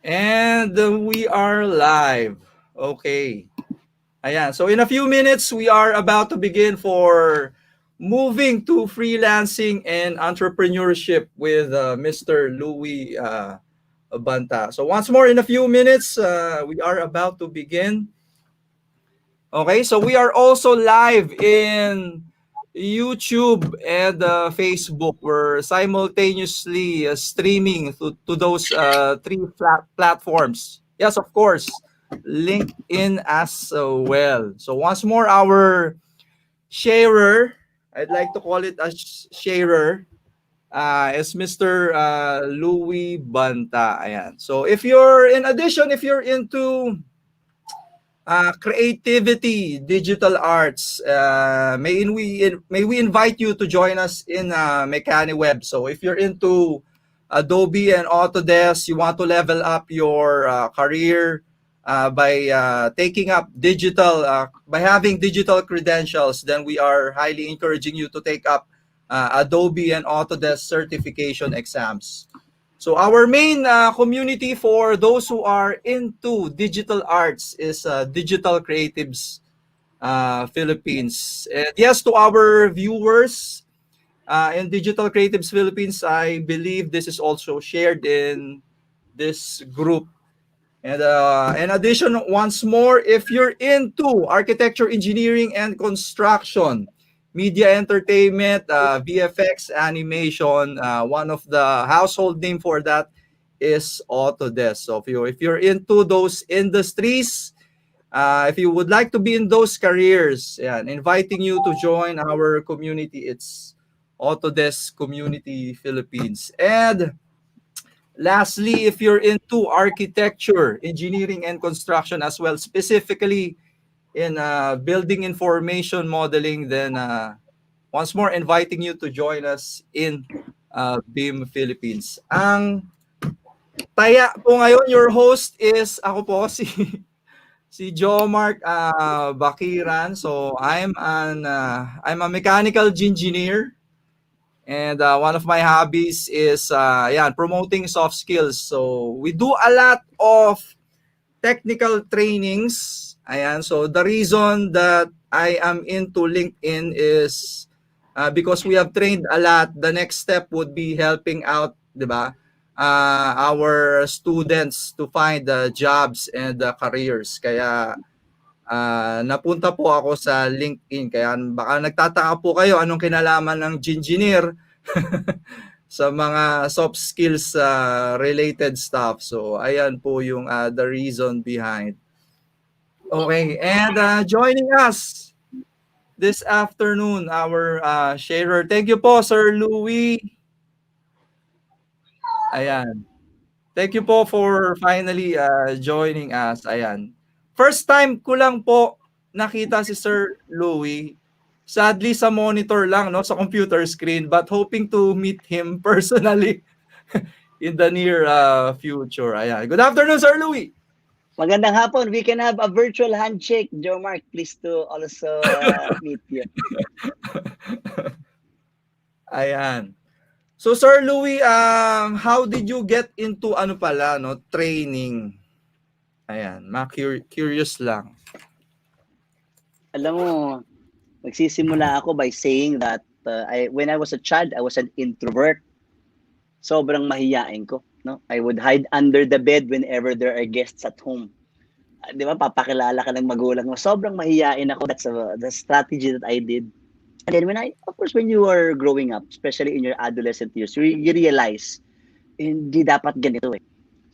And we are live. Okay. Ayan. So in a few minutes, we are about to begin for moving to freelancing and entrepreneurship with Mr. Louie Banta. So once more, in a few minutes, we are about to begin. Okay, so we are also live in YouTube and Facebook. We're simultaneously streaming to those three platforms. Yes, of course, LinkedIn as well. So once more, our sharer, I'd like to call it a sharer, is Mr. Louie Banta. Ayan. So if you're, in addition, if you're into creativity, digital arts. May we invite you to join us in MechaniWeb. So if you're into Adobe and Autodesk, you want to level up your career by taking up digital, by having digital credentials, then we are highly encouraging you to take up Adobe and Autodesk certification exams. So our main community for those who are into digital arts is Digital Creatives Philippines. And yes, to our viewers in Digital Creatives Philippines, I believe this is also shared in this group. And in addition, once more, if you're into architecture, engineering, and construction, media entertainment, VFX, animation, one of the household name for that is Autodesk. So if you're into those industries, if you would like to be in those careers, yeah, inviting you to join our community, it's Autodesk Community Philippines. And lastly, if you're into architecture, engineering, and construction as well, specifically in building information modeling, then once more inviting you to join us in BIM Philippines. Ang taya po ngayon, your host is ako po si Jomarc Baquiran. So I'm a mechanical engineer. And one of my hobbies is promoting soft skills. So we do a lot of technical trainings. Ayan, so the reason that I am into LinkedIn is because we have trained a lot. The next step would be helping out, 'di ba? Our students to find jobs and careers. Kaya napunta po ako sa LinkedIn. Kaya baka nagtataka po kayo anong kinalaman ng engineer sa mga soft skills related stuff. So ayan po yung the reason behind. Okay, and joining us this afternoon, our sharer. Thank you po, Sir Louie. Ayan. Thank you po for finally joining us. Ayan. First time ko lang po nakita si Sir Louie. Sadly sa monitor lang, no, sa computer screen, but hoping to meet him personally in the near future. Ayan. Good afternoon, Sir Louie. Magandang hapon. We can have a virtual handshake. Jomarc, please to also meet you. Ayan. So Sir Louie, how did you get into ano pala, no, training? Ayan, curious lang. Alam mo, nagsisimula ako by saying that when I was a child, I was an introvert. Sobrang mahiyain ko. No? I would hide under the bed whenever there are guests at home. Di ba, papakilala ka ng magulang mo. Sobrang mahiyain ako. That's the strategy that I did. And then of course, when you are growing up, especially in your adolescent years, you realize, hindi dapat ganito eh.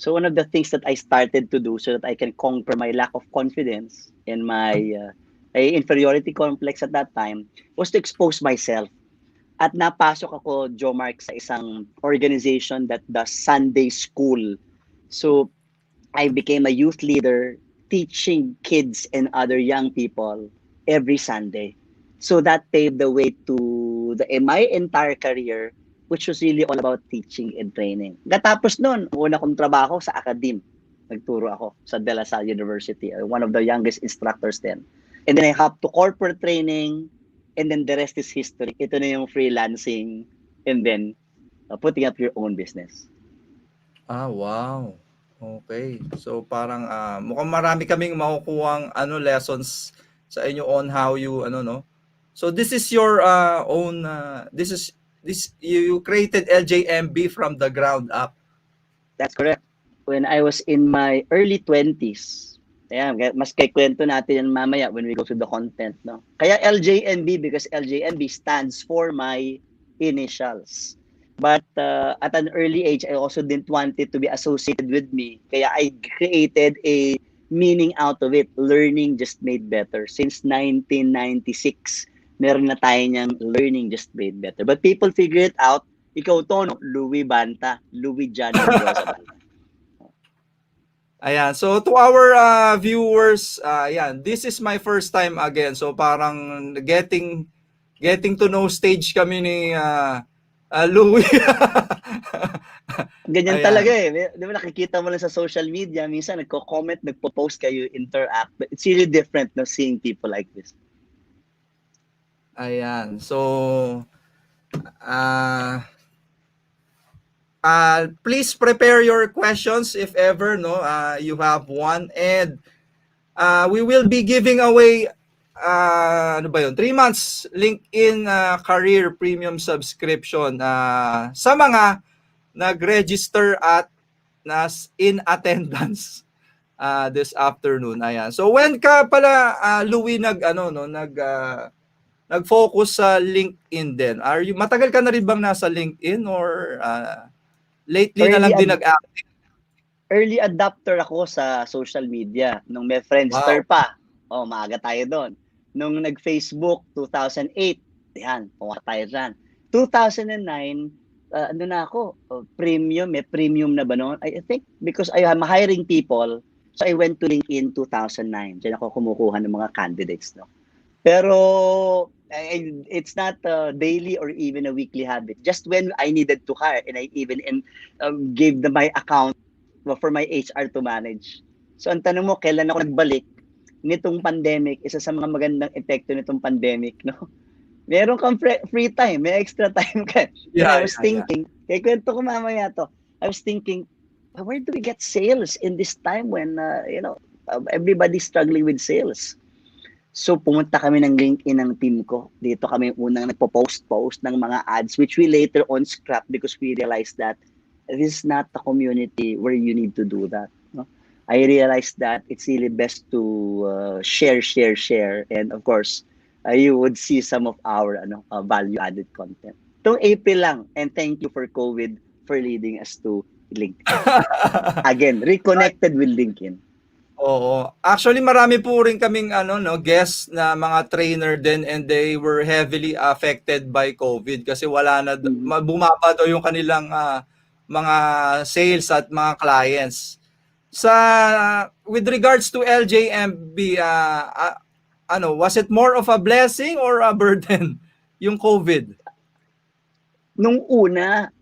So one of the things that I started to do so that I can conquer my lack of confidence and my inferiority complex at that time was to expose myself. At napasok ako, Jomarc, sa isang organization that does Sunday school. So I became a youth leader teaching kids and other young people every Sunday. So that paved the way to my entire career, which was really all about teaching and training. Katapos nun, una kong trabaho sa academe. Nagturo ako sa De La Salle University, one of the youngest instructors then. And then I hopped to corporate training, and then the rest is history. Ito na yung freelancing, and then putting up your own business. Ah, wow. Okay. So parang mukhang marami kaming makukuhang lessons sa inyo on how you no. So this is your own this you created LJMB from the ground up. That's correct. When I was in my early 20s, ayan, mas kay kwento natin yan mamaya when we go to the content, no? Kaya LJNB because LJNB stands for my initials. But at an early age, I also didn't want it to be associated with me. Kaya I created a meaning out of it. Learning just made better. Since 1996, meron na tayo niyang learning just made better. But people figure it out. Ikaw to, no? Louie Banta. Louie John Mendoza Banta. Ayan. So to our viewers, ayan, this is my first time again. So parang getting to know stage kami ni Louie. Ganyan talaga Ayan. eh. Di ba nakikita mo lang sa social media, minsan nagko-comment, nagpo-post kayo, interact. But it's really different no, seeing people like this. Ayan. So please prepare your questions if ever no you have one, and we will be giving away ano ba yun, 3 months LinkedIn career premium subscription sa mga nag-register at nas in attendance this afternoon. Ayan. So when ka pala Louie nag-focus sa LinkedIn din? Are you matagal ka na rin bang nasa LinkedIn or lately na Early lang din ad- nag-active? early adopter ako sa social media. Nung may Wow. Friendster pa. Oh, maaga tayo doon. Nung nag-Facebook, 2008. Yan, pumunta tayo dyan. 2009, ano na ako, premium, may premium na ba noon? I think because I am hiring people, so I went to LinkedIn 2009. Diyan ako kumukuha ng mga candidates. No? Pero it's not a daily or even a weekly habit. Just when I needed to hire and I even gave my account for my HR to manage. So ang tanong mo, kailan ako nagbalik? Nitong pandemic, isa sa mga magandang epekto nitong pandemic, no? Meron kang free time, may extra time ka. And Yeah, I was yeah, yeah. thinking, kaya kwento ko mamaya to, I was thinking, where do we get sales in this time when, everybody's struggling with sales? So pumunta kami ng LinkedIn ng team ko. Dito kami unang nagpo-post ng mga ads which we later on scrap because we realized that this is not a community where you need to do that. No? I realized that it's really best to share, and of course, you would see some of our value-added content. Itong April lang, and thank you for COVID for leading us to LinkedIn. Again, reconnected with LinkedIn. Oo. Actually, marami po rin kaming guests na mga trainer din, and they were heavily affected by COVID kasi wala na Mm-hmm. bumaba daw yung kanilang mga sales at mga clients. Sa with regards to LJMB, was it more of a blessing or a burden yung COVID? Nung una,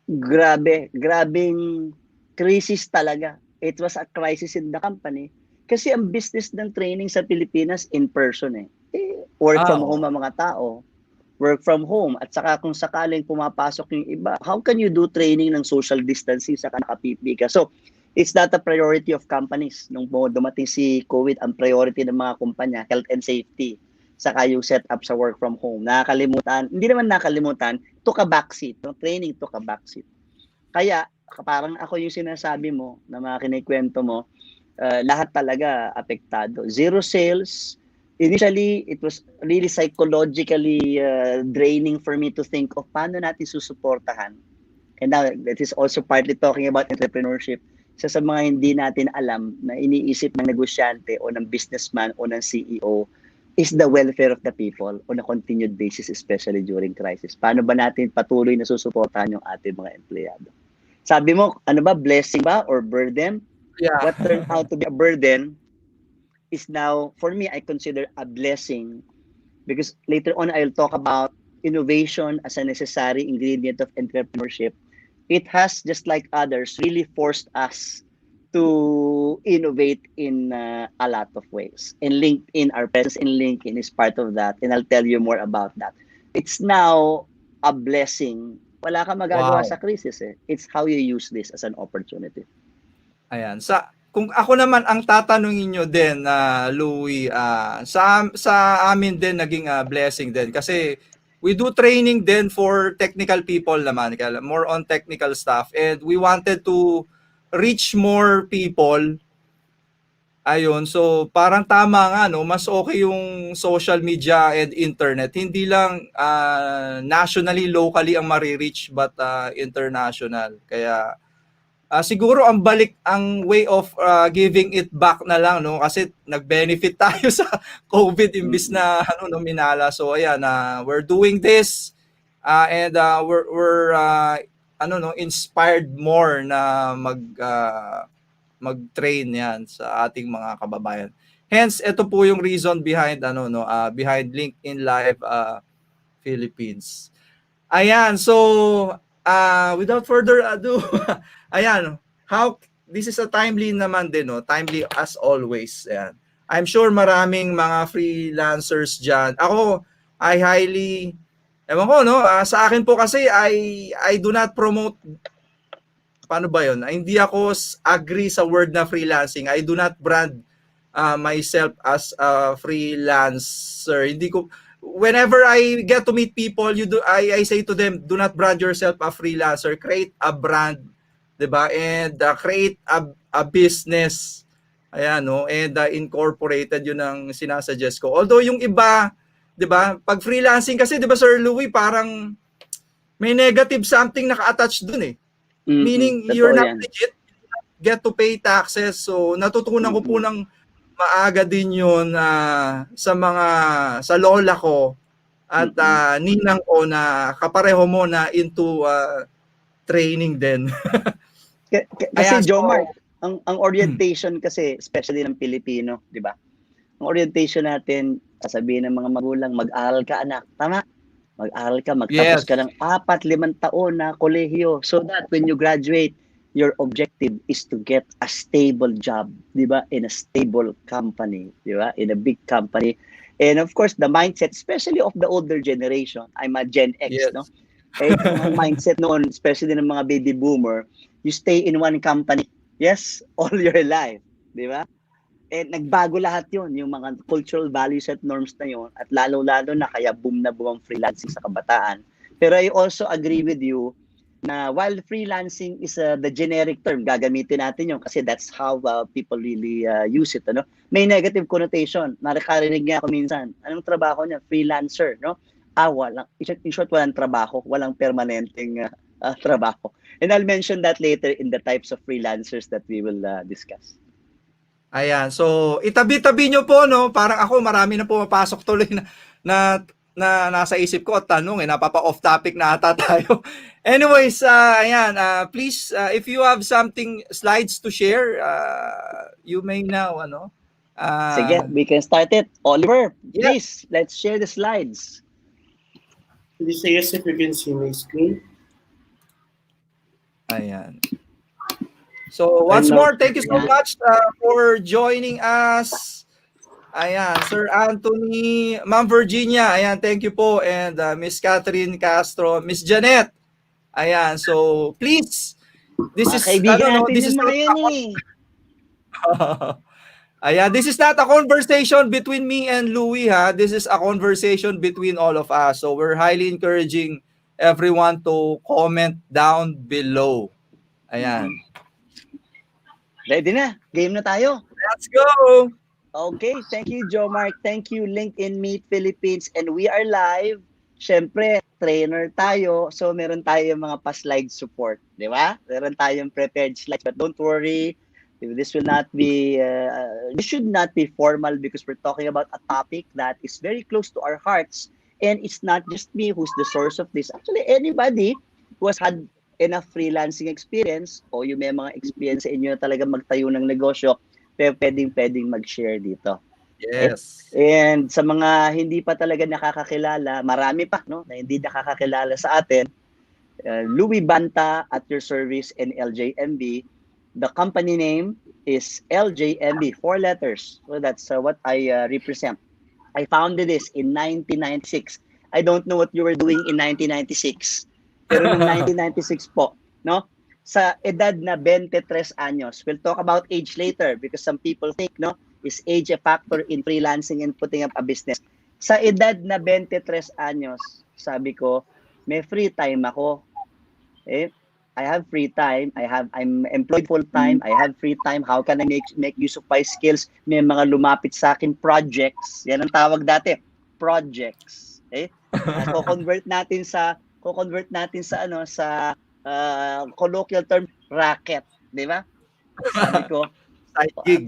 grabing crisis talaga. It was a crisis in the company. Kasi ang business ng training sa Pilipinas in person eh. Work from home Oo. ang mga tao. Work from home. At saka kung sakaling pumapasok yung iba, how can you do training ng social distancing saka naka-PP ka? So, it's not a priority of companies. Nung dumating si COVID, ang priority ng mga kumpanya, health and safety. Saka yung setup sa work from home. Nakakalimutan, hindi naman nakalimutan, took a backseat. No? Training took a backseat. Kaya, parang ako yung sinasabi mo, na mga kinikwento mo, lahat talaga apektado. Zero sales. Initially, it was really psychologically draining for me to think of paano natin susuportahan. And now, that is also partly talking about entrepreneurship. Isa sa mga hindi natin alam na iniisip ng negosyante o ng businessman o ng CEO is the welfare of the people on a continued basis, especially during crisis. Paano ba natin patuloy na susuportahan yung ating mga empleyado? Sabi mo, ano ba, blessing ba or burden? Yeah. What turned out to be a burden is now, for me, I consider a blessing because later on, I'll talk about innovation as a necessary ingredient of entrepreneurship. It has, just like others, really forced us to innovate in a lot of ways. And LinkedIn, our presence in LinkedIn is part of that. And I'll tell you more about that. It's now a blessing. Wala ka magagawa Wow. sa crisis eh. It's how you use this as an opportunity. Ayan. Kung ako naman ang tatanungin nyo din, Louie, sa amin din naging blessing din kasi we do training din for technical people naman, more on technical stuff, and we wanted to reach more people. Ayun, so parang tama nga, no, mas okay yung social media and internet, hindi lang nationally, locally ang marireach, but international. Kaya siguro ang way of giving it back na lang, no, kasi nag-benefit tayo sa COVID imbis na minala. So ayan, we're doing this, and we're inspired more na mag-train yan sa ating mga kababayan. Hence, ito po yung reason behind behind LinkedIn Live Philippines. Ayan, so without further ado, ayan, this is a timely naman din, no? Timely as always. Ayan. I'm sure maraming mga freelancers dyan. Ako, I highly, ewan ko, no? Sa akin po kasi, I do not promote, paano ba yun? Hindi ako agree sa word na freelancing. I do not brand myself as a freelancer. Hindi ko, whenever I get to meet people, I say to them, do not brand yourself a freelancer. Create a brand, 'di ba? And create a business. Ayan, no? And incorporated 'yun ang sinasuggest ko. Although yung iba, 'di ba? Pag freelancing kasi, 'di ba, Sir Louie, parang may negative something naka-attach dun eh. Meaning you're not legit, get to pay taxes. So natutunan ko po ng maaga din yun sa lola ko at ninang ko na kapareho mo na into training din. Kasi Jomarc, ang orientation kasi, especially ng Pilipino, di ba? Ang orientation natin, sasabihin ng mga magulang, mag-aral ka anak, tama? Mag-aral ka, magtapos ka ng 4-5 taon na kolehiyo so that when you graduate, your objective is to get a stable job, di ba? In a stable company, di ba? In a big company. And of course, the mindset, especially of the older generation, I'm a Gen X, no? Eh, ang mindset noon, especially ng mga baby boomer, you stay in one company, yes, all your life, di ba? And nagbago lahat yun, yung mga cultural values at norms na yun, at lalo-lalo na kaya boom na boom ang freelancing sa kabataan. Pero I also agree with you na while freelancing is the generic term, gagamitin natin yun kasi that's how people really use it. Ano? May negative connotation. Nakarinig niya ako minsan. Anong trabaho niya? Freelancer. No? Walang, in short, walang trabaho. Walang permanenteng trabaho. And I'll mention that later in the types of freelancers that we will discuss. Ayan. So, itabi-tabi nyo po, no? Parang ako, marami na pumapasok tuloy na nasa isip ko at tanong napapa-off topic na ata tayo. Anyways, ayan, please, if you have something, slides to share, you may now, Sige, we can start it. Oliver, please, let's share the slides. Please say yes if you can see my screen. Ayan. So, once more, thank you so much for joining us. Ayan, Sir Anthony, Ma'am Virginia, ayan, thank you po. And Miss Catherine Castro, Miss Janet. Ayan, so please, this is not ayan, this is not a conversation between me and Louie, ha. This is a conversation between all of us. So we're highly encouraging everyone to comment down below. Ayan. Ready na? Game na tayo. Let's go! Okay, thank you, Jomarc. Thank you, LinkedIn Meet Philippines. And we are live. Siyempre, trainer tayo. So, meron tayong mga pa-slide support. Di ba? Meron tayong prepared slides. But don't worry, this will not be, this should not be formal because we're talking about a topic that is very close to our hearts. And it's not just me who's the source of this. Actually, anybody who has had enough freelancing experience o yung may mga experience sa inyo na talaga magtayo ng negosyo, pwedeng mag-share dito. Yes. And sa mga hindi pa talaga nakakakilala, marami pa no na hindi nakakakilala sa atin. Louie Banta at your service in LJMB. The company name is LJMB, 4 letters. So that's what I represent. I founded this in 1996. I don't know what you were doing in 1996. Pero noong 1996 po, no? sa edad na 23 anyos. We'll talk about age later because some people think, no, is age a factor in freelancing and putting up a business? Sa edad na 23 anyos, sabi ko, may free time ako. Eh, I have free time. I'm employed full time. I have free time. How can I make use of my skills? May mga lumapit sa akin projects. Yan ang tawag dati, projects. Eh, ko-convert natin sa ano sa colloquial term racket, di ba? Sabi ko, Side gig.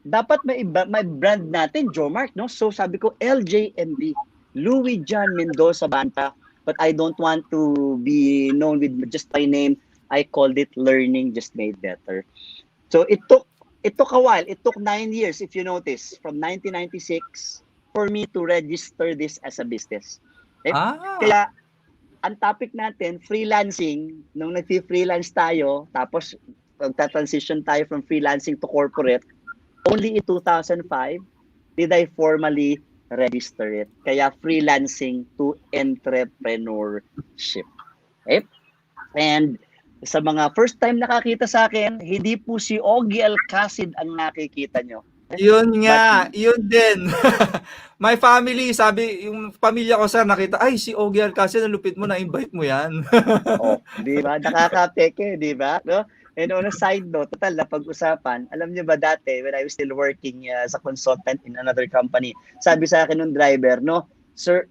dapat may brand natin, Jomarc, no? So sabi ko, LJMB, Louie John Mendoza Banta, but I don't want to be known with just my name. I called it Learning Just Made Better. So it took a while. It took 9 years, if you notice, from 1996 for me to register this as a business. Okay? Kaya ang topic natin, freelancing, nung nag-freelance tayo, tapos magta-transition tayo from freelancing to corporate, only in 2005 did I formally register it. Kaya freelancing to entrepreneurship. Okay? And sa mga first time nakakita sa akin, hindi po si Ogie Alcacid ang nakikita nyo. Yun nga, yun din. My family, sabi, yung pamilya ko sir, nakita, ay, si Ogie kasi nalupit mo, na-invite mo yan. Oh, di ba? Nakaka-peke, di ba? No? And on a side note, total na pag-usapan, alam niyo ba dati, when I was still working as a consultant in another company, sabi sa akin ng driver, no, Sir,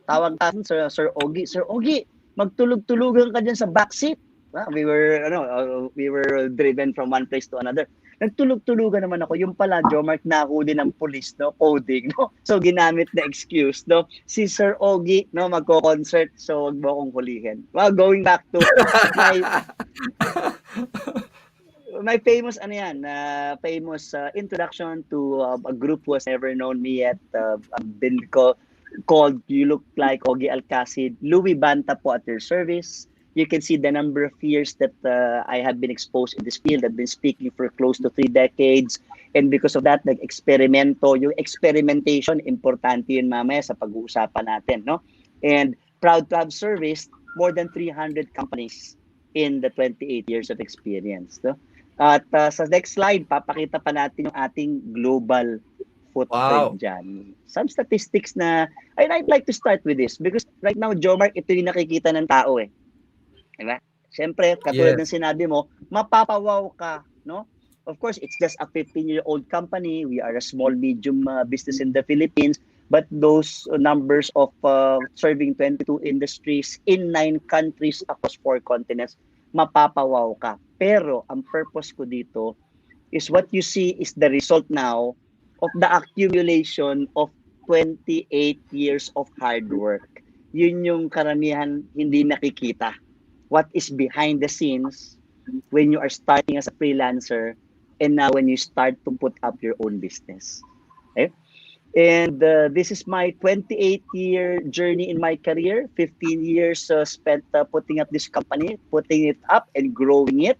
tawag ka, Sir Ogie, magtulog-tulugan ka dyan sa backseat. We were driven from one place to another. Nagtulog-tulugan naman ako. Yung pala, Jomarc, nahuli ng police, no? Coding, no? So, ginamit na excuse, no? Si Sir Ogie, no? Magko-concert, so wag mo akong hulihin. Well, going back to my famous, famous introduction to a group who has never known me yet. I've been called, you look like Ogie Alcacid, Louie Banta po at your service. You can see the number of years that I have been exposed in this field. I've been speaking for close to 3 decades. And because of that, nag-eksperimento. Yung experimentation, importante yun mamaya sa pag-uusapan natin. No? And proud to have serviced more than 300 companies in the 28 years of experience. No? At sa next slide, papakita pa natin yung ating global footprint dyan. Some statistics na, I'd like to start with this because right now, Jomarc, ito yung nakikita ng tao eh. Diba? Siyempre, katulad ng sinabi mo, mapapawaw ka, no? Of course, it's just a 15-year-old company. We are a small, medium business in the Philippines. But those numbers of serving 22 industries in 9 countries across 4 continents, mapapawaw ka. Pero, ang purpose ko dito is what you see is the result now of the accumulation of 28 years of hard work. Yun yung karamihan hindi nakikita. What is behind the scenes when you are starting as a freelancer and now when you start to put up your own business. Okay? And this is my 28-year journey in my career, 15 years spent putting up this company, putting it up and growing it.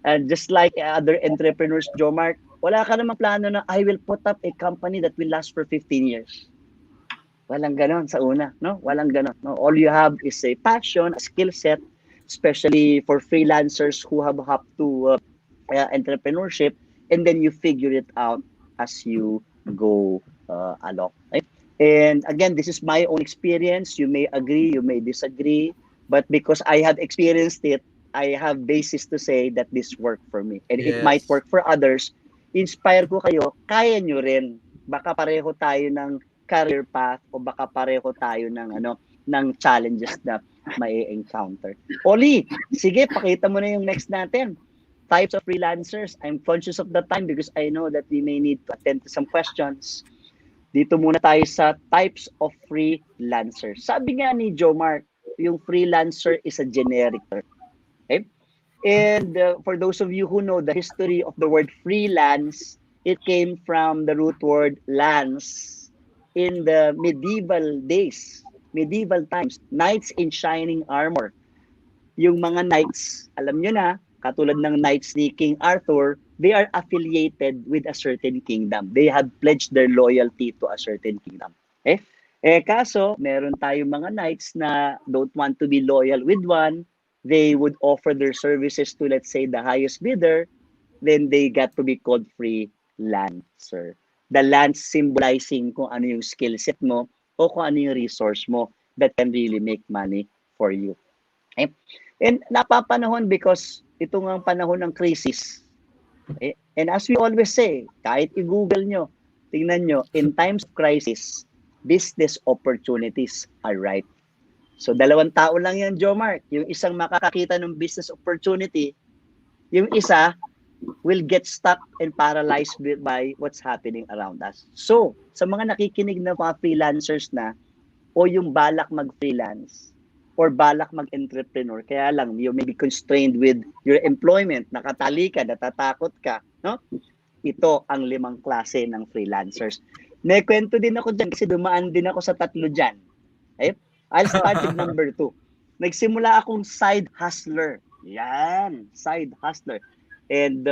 And just like other entrepreneurs, Jomarc, wala ka namang plano na I will put up a company that will last for 15 years. Walang ganon sa una, no? Walang ganon. No? All you have is a passion, a skill set, especially for freelancers who have hopped to entrepreneurship, and then you figure it out as you go along. Right? And again, this is my own experience. You may agree, you may disagree, but because I have experienced it, I have basis to say that this worked for me. And it might work for others. Inspire ko kayo, kaya nyo rin. Baka pareho tayo ng career path o baka pareho tayo ng challenges na may encounter. Oli, sige, pakita mo na yung next natin. Types of freelancers. I'm conscious of the time because I know that we may need to attend to some questions. Dito muna tayo sa types of freelancers. Sabi nga ni Jomarc, yung freelancer is a generic term. Okay? And for those of you who know the history of the word freelance, it came from the root word lance in the medieval days. Medieval times, knights in shining armor. Yung mga knights, alam nyo na, katulad ng knights ni King Arthur, they are affiliated with a certain kingdom. They have pledged their loyalty to a certain kingdom. Okay? Kaso, meron tayong mga knights na don't want to be loyal with one, they would offer their services to, let's say, the highest bidder, then they got to be called freelancer. The lance symbolizing kung ano yung skill set mo o kung ano yung resource mo that can really make money for you. Okay? And napapanahon because ito nga ang panahon ng crisis. Okay? And as we always say, kahit i-google nyo, tingnan nyo, in times of crisis, business opportunities are right. So 2 tao lang yan, Jomarc. Yung isang makakakita ng business opportunity, yung isa will get stuck and paralyzed by what's happening around us. So, sa mga nakikinig na mga freelancers na o yung balak mag-freelance or balak mag-entrepreneur, kaya lang you may be constrained with your employment, nakatali ka, natatakot ka, no? Ito ang 5 klase ng freelancers. May kwento din ako dyan kasi dumaan din ako sa 3 dyan. Okay? I'll start with number 2. Nagsimula akong side hustler. Yan, side hustler. And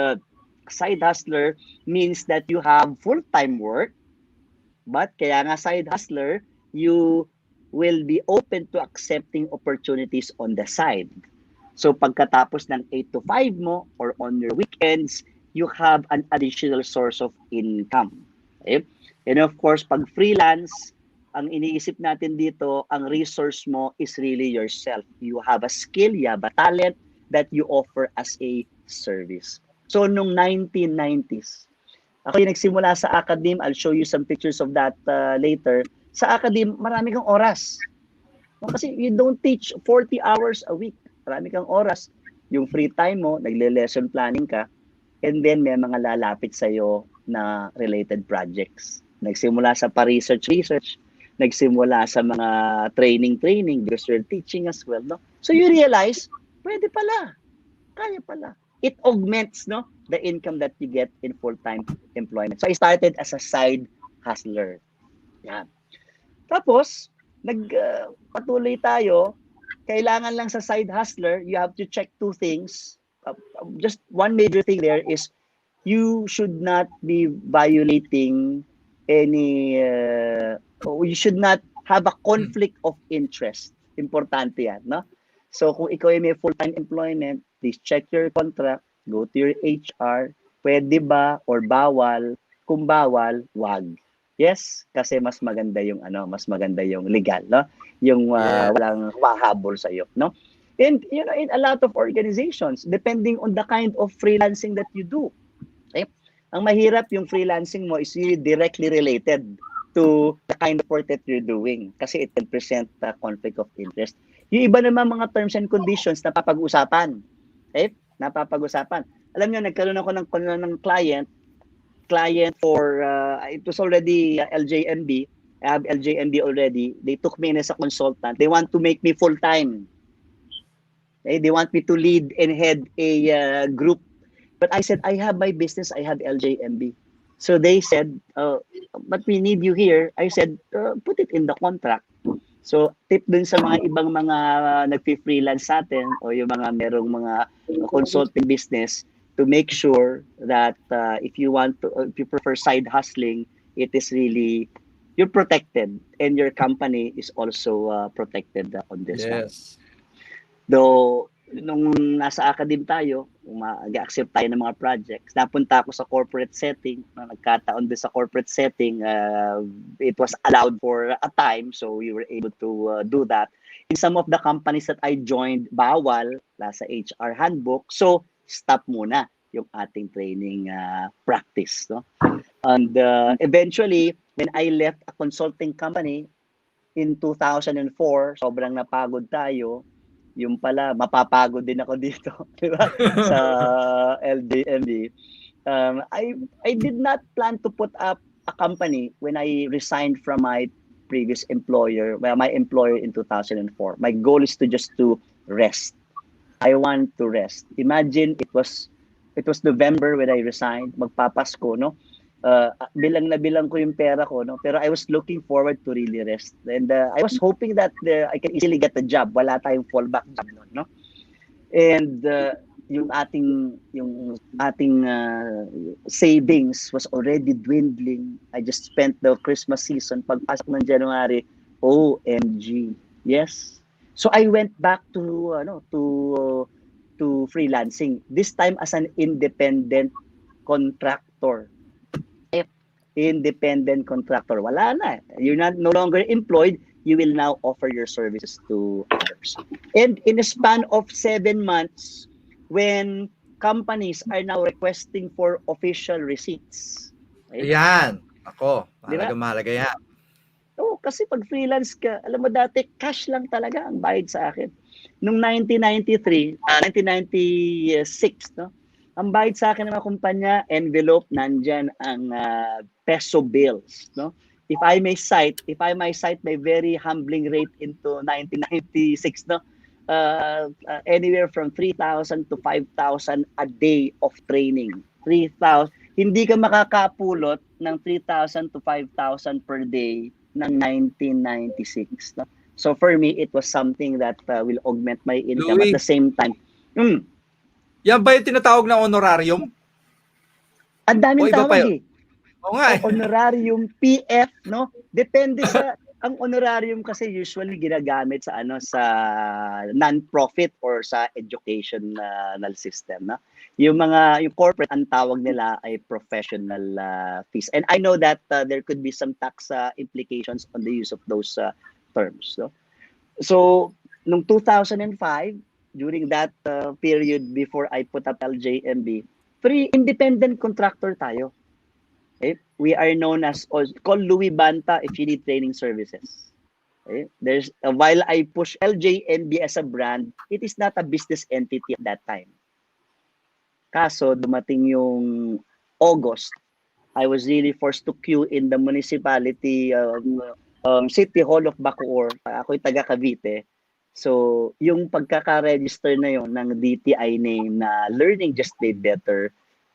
side hustler means that you have full-time work, but kaya nga side hustler, you will be open to accepting opportunities on the side. So pagkatapos ng 8 to 5 mo or on your weekends, you have an additional source of income. Okay? And of course, pag freelance, ang iniisip natin dito, ang resource mo is really yourself. You have a skill, you have a talent that you offer as a service. So, nung 1990s, ako yung nagsimula sa academe. I'll show you some pictures of that later. Sa academe, marami kang oras. Kasi you don't teach 40 hours a week. Marami kang oras. Yung free time mo, nagle-lesson planning ka, and then may mga lalapit sa'yo na related projects. Nagsimula sa pa-research, nagsimula sa mga training because you're teaching as well, no? So you realize, pwede pala, kaya pala. It augments, no, the income that you get in full-time employment. So I started as a side hustler. Yan. Tapos, patuloy tayo. Kailangan lang sa side hustler, you have to check 2 things. Just one major thing there is you should not be violating any, you should not have a conflict of interest. Importante yan, no? So kung ikaw ay may full-time employment, please check your contract, go to your HR, pwede ba or bawal? Kung bawal, wag. Yes, kasi mas maganda yung legal, no? Yung walang mahabol sa iyo, no? And you know, in a lot of organizations, depending on the kind of freelancing that you do. Okay? Ang mahirap yung freelancing mo is really directly related to the kind of work that you're doing kasi it can present a conflict of interest. Yung iba naman mga terms and conditions na napapag-usapan. Okay? Napapag-usapan. Alam niyo, nagkaroon ako ng client for, it was already LJMB. I have LJMB already. They took me in as a consultant. They want to make me full-time. Okay? They want me to lead and head a group. But I said, I have my business. I have LJMB. So they said, but we need you here. I said, put it in the contract. So tip dun sa mga ibang mga nagfi-freelance sa atin o yung mga merong mga consulting business to make sure that if you prefer side hustling, it is really, you're protected and your company is also protected on this one. Though nung nasa academe tayo, mag-accept tayo ng mga projects, napunta ako sa corporate setting, nagkataon din sa corporate setting, it was allowed for a time, so we were able to do that. In some of the companies that I joined, bawal, nasa HR handbook, so stop muna yung ating training practice. No? And eventually, when I left a consulting company in 2004, sobrang napagod tayo, yung pala, mapapagod din ako dito, di ba? Sa LDMB. I did not plan to put up a company when I resigned from my previous employer, my employer in 2004. My goal is to rest. I want to rest. Imagine it was November when I resigned, magpapasko, no? Bilang na bilang ko yung pera ko, no? Pero I was looking forward to really rest. And I was hoping that I can easily get a job. Wala tayong fallback job nun, no? And yung ating savings was already dwindling. I just spent the Christmas season. Pagpasok ng January, OMG. Yes, So I went back to freelancing. This time as an independent contractor. Independent contractor. Wala na. You're not no longer employed. You will now offer your services to others. And in a span of 7 months, when companies are now requesting for official receipts. Okay? Yan. Ako, Di ba? mahalaga yan. Oo, kasi pag freelance ka, alam mo dati, cash lang talaga ang bayad sa akin. Noong 1996, no? Ang bayad sa akin ng mga kumpanya, envelope, nandyan ang peso bills, no? If I may cite my very humbling rate into 1996, no? Anywhere from 3,000 to 5,000 a day of training. 3,000. Hindi ka makakapulot ng 3,000 to 5,000 per day ng 1996. No? So for me, it was something that will augment my income Louie, at the same time. yan ba yung tinatawag na honorarium? Ang O daming iba pa tawag yun? eh. Oo nga eh. Honorarium, PF, no? Depende sa ang honorarium kasi usually ginagamit sa sa non-profit or sa educational system, no? Yung corporate ang tawag nila ay professional fees. And I know that there could be some tax implications on the use of those terms, no? So, nung 2005, during that period before I put up LJMB, independent contractor tayo. Okay? We are known as, call Louie Banta if you need training services. Okay? While I push LJMB as a brand, it is not a business entity at that time. Kaso, dumating yung August, I was really forced to queue in the municipality, City Hall of Bacoor. Ako'y taga Cavite. So, yung pagkaka-register na yon ng DTI name na Learning Just Made Better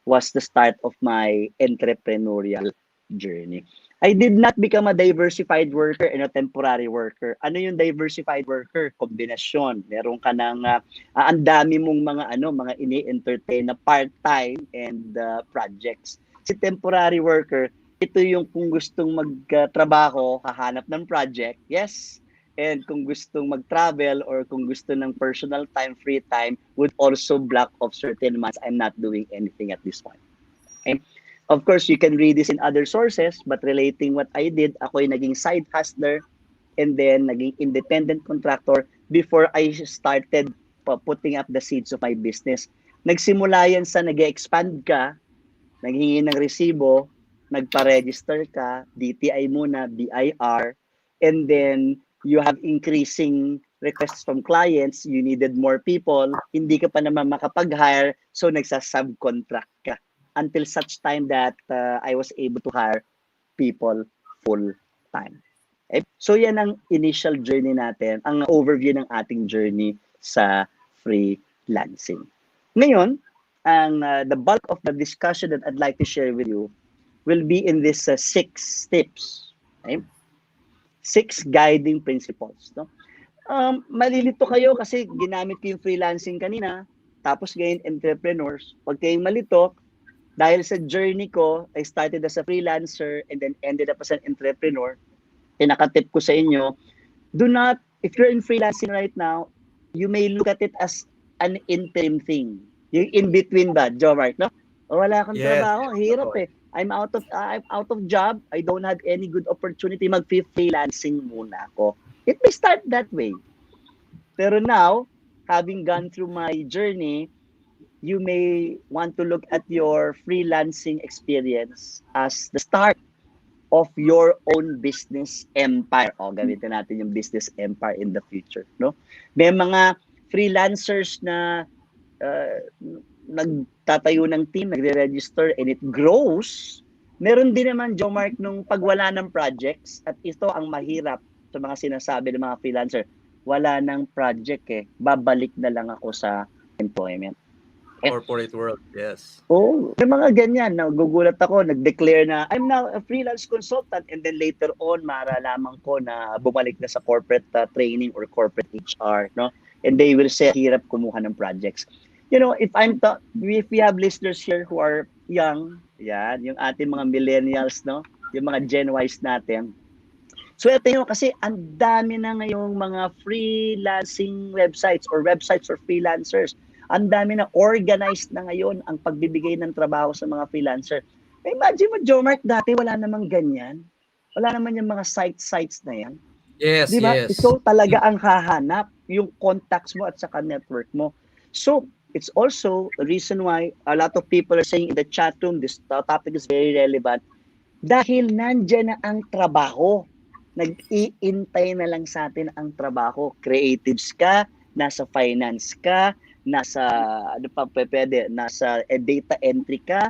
was the start of my entrepreneurial journey. I did not become a diversified worker and a temporary worker. Ano yung diversified worker? Kombinasyon. Meron ka ng ang dami mong mga ini-entertain na part-time and projects. Si temporary worker, ito yung kung gustong magtrabaho, hahanap ng project. Yes. And kung gustong mag-travel or kung gusto ng personal time, free time, would also block off certain months. I'm not doing anything at this point. Okay? Of course, you can read this in other sources, but relating what I did, ako'y naging side hustler and then naging independent contractor before I started putting up the seeds of my business. Nagsimula yan sa nag-expand ka, naghingi ng resibo, nagpa-register ka, DTI muna, BIR, and then you have increasing requests from clients, you needed more people, hindi ka pa naman makapag-hire, so nagsasubcontract ka until such time that I was able to hire people full-time. Okay? So yan ang initial journey natin, ang overview ng ating journey sa freelancing. Ngayon, the bulk of the discussion that I'd like to share with you will be in this 6 tips. Okay? 6 guiding principles. No? Malilito kayo kasi ginamit ko yung freelancing kanina, tapos ngayon entrepreneurs. Huwag kayong malito dahil sa journey ko, I started as a freelancer and then ended up as an entrepreneur. Pinaka-tip ko sa inyo, if you're in freelancing right now, you may look at it as an interim thing. Yung in-between ba, Jomarc, no? Wala akong trabaho, hirap eh. I'm out of job. I don't have any good opportunity. Mag-freelancing muna ako. It may start that way. Pero now, having gone through my journey, you may want to look at your freelancing experience as the start of your own business empire. O, gamitin natin yung business empire in the future. No? May mga freelancers na nagtatayo ng team, nagre-register, and it grows. Meron din naman, Jomarc, nung pagwala ng projects, at ito ang mahirap sa mga sinasabi ng mga freelancer, wala ng project eh, babalik na lang ako sa employment. Corporate world, yes. May mga ganyan, nagugulat ako, nag-declare na, I'm now a freelance consultant, and then later on, maralaman ko na bumalik na sa corporate training or corporate HR, no? And they will say, hirap kumuha ng projects. You know, if we have listeners here who are young, yan, yung ating mga millennials, no? Yung mga Gen Ys natin, Swerte nyo kasi ang dami na ngayong mga freelancing websites or websites for freelancers. Ang dami na, organized na ngayon ang pagbibigay ng trabaho sa mga freelancer. Imagine mo, Jomarc, dati wala namang ganyan. Wala naman yung mga sites na yan. Yes, Di ba? yes. Ikaw talaga ang hahanap, yung contacts mo at saka network mo. So, it's also a reason why a lot of people are saying in the chat room, this topic is very relevant, dahil nandyan na ang trabaho. Nag-iintay na lang sa atin ang trabaho. Creatives ka, nasa finance ka, nasa ano pa pwede, nasa data entry ka,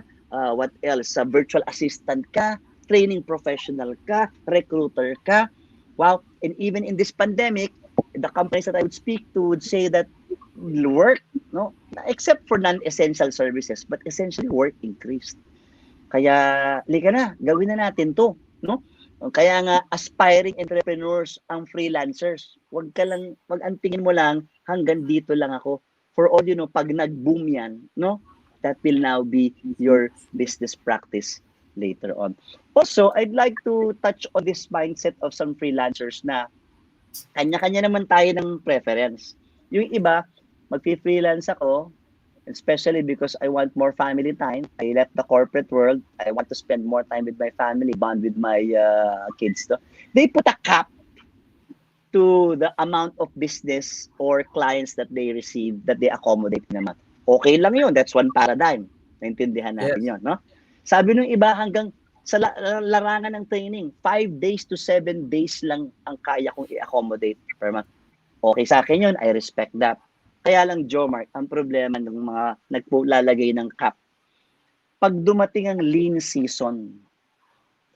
what else, sa virtual assistant ka, training professional ka, recruiter ka. Wow, and even in this pandemic, the companies that I would speak to would say that work, no, except for non-essential services, but essentially work increased. Kaya, lika na, gawin na natin to, no? Kaya nga, aspiring entrepreneurs ang freelancers. Wag ang tingin mo lang, hanggang dito lang ako. For all you know, pag nag-boom yan, no? That will now be your business practice later on. Also, I'd like to touch on this mindset of some freelancers na kanya-kanya naman tayo ng preference. Yung iba, mag-freelance ako, especially because I want more family time. I left the corporate world. I want to spend more time with my family, bond with my kids. No? They put a cap to the amount of business or clients that they receive, that they accommodate naman. Okay lang yun. That's one paradigm. Naintindihan natin yun. No? Sabi nung iba, hanggang sa larangan ng training, 5 days to 7 days lang ang kaya kong i-accommodate per month. Okay sa akin yun. I respect that. Kaya lang, Jomarc, ang problema ng mga naglalagay ng cap, pag dumating ang lean season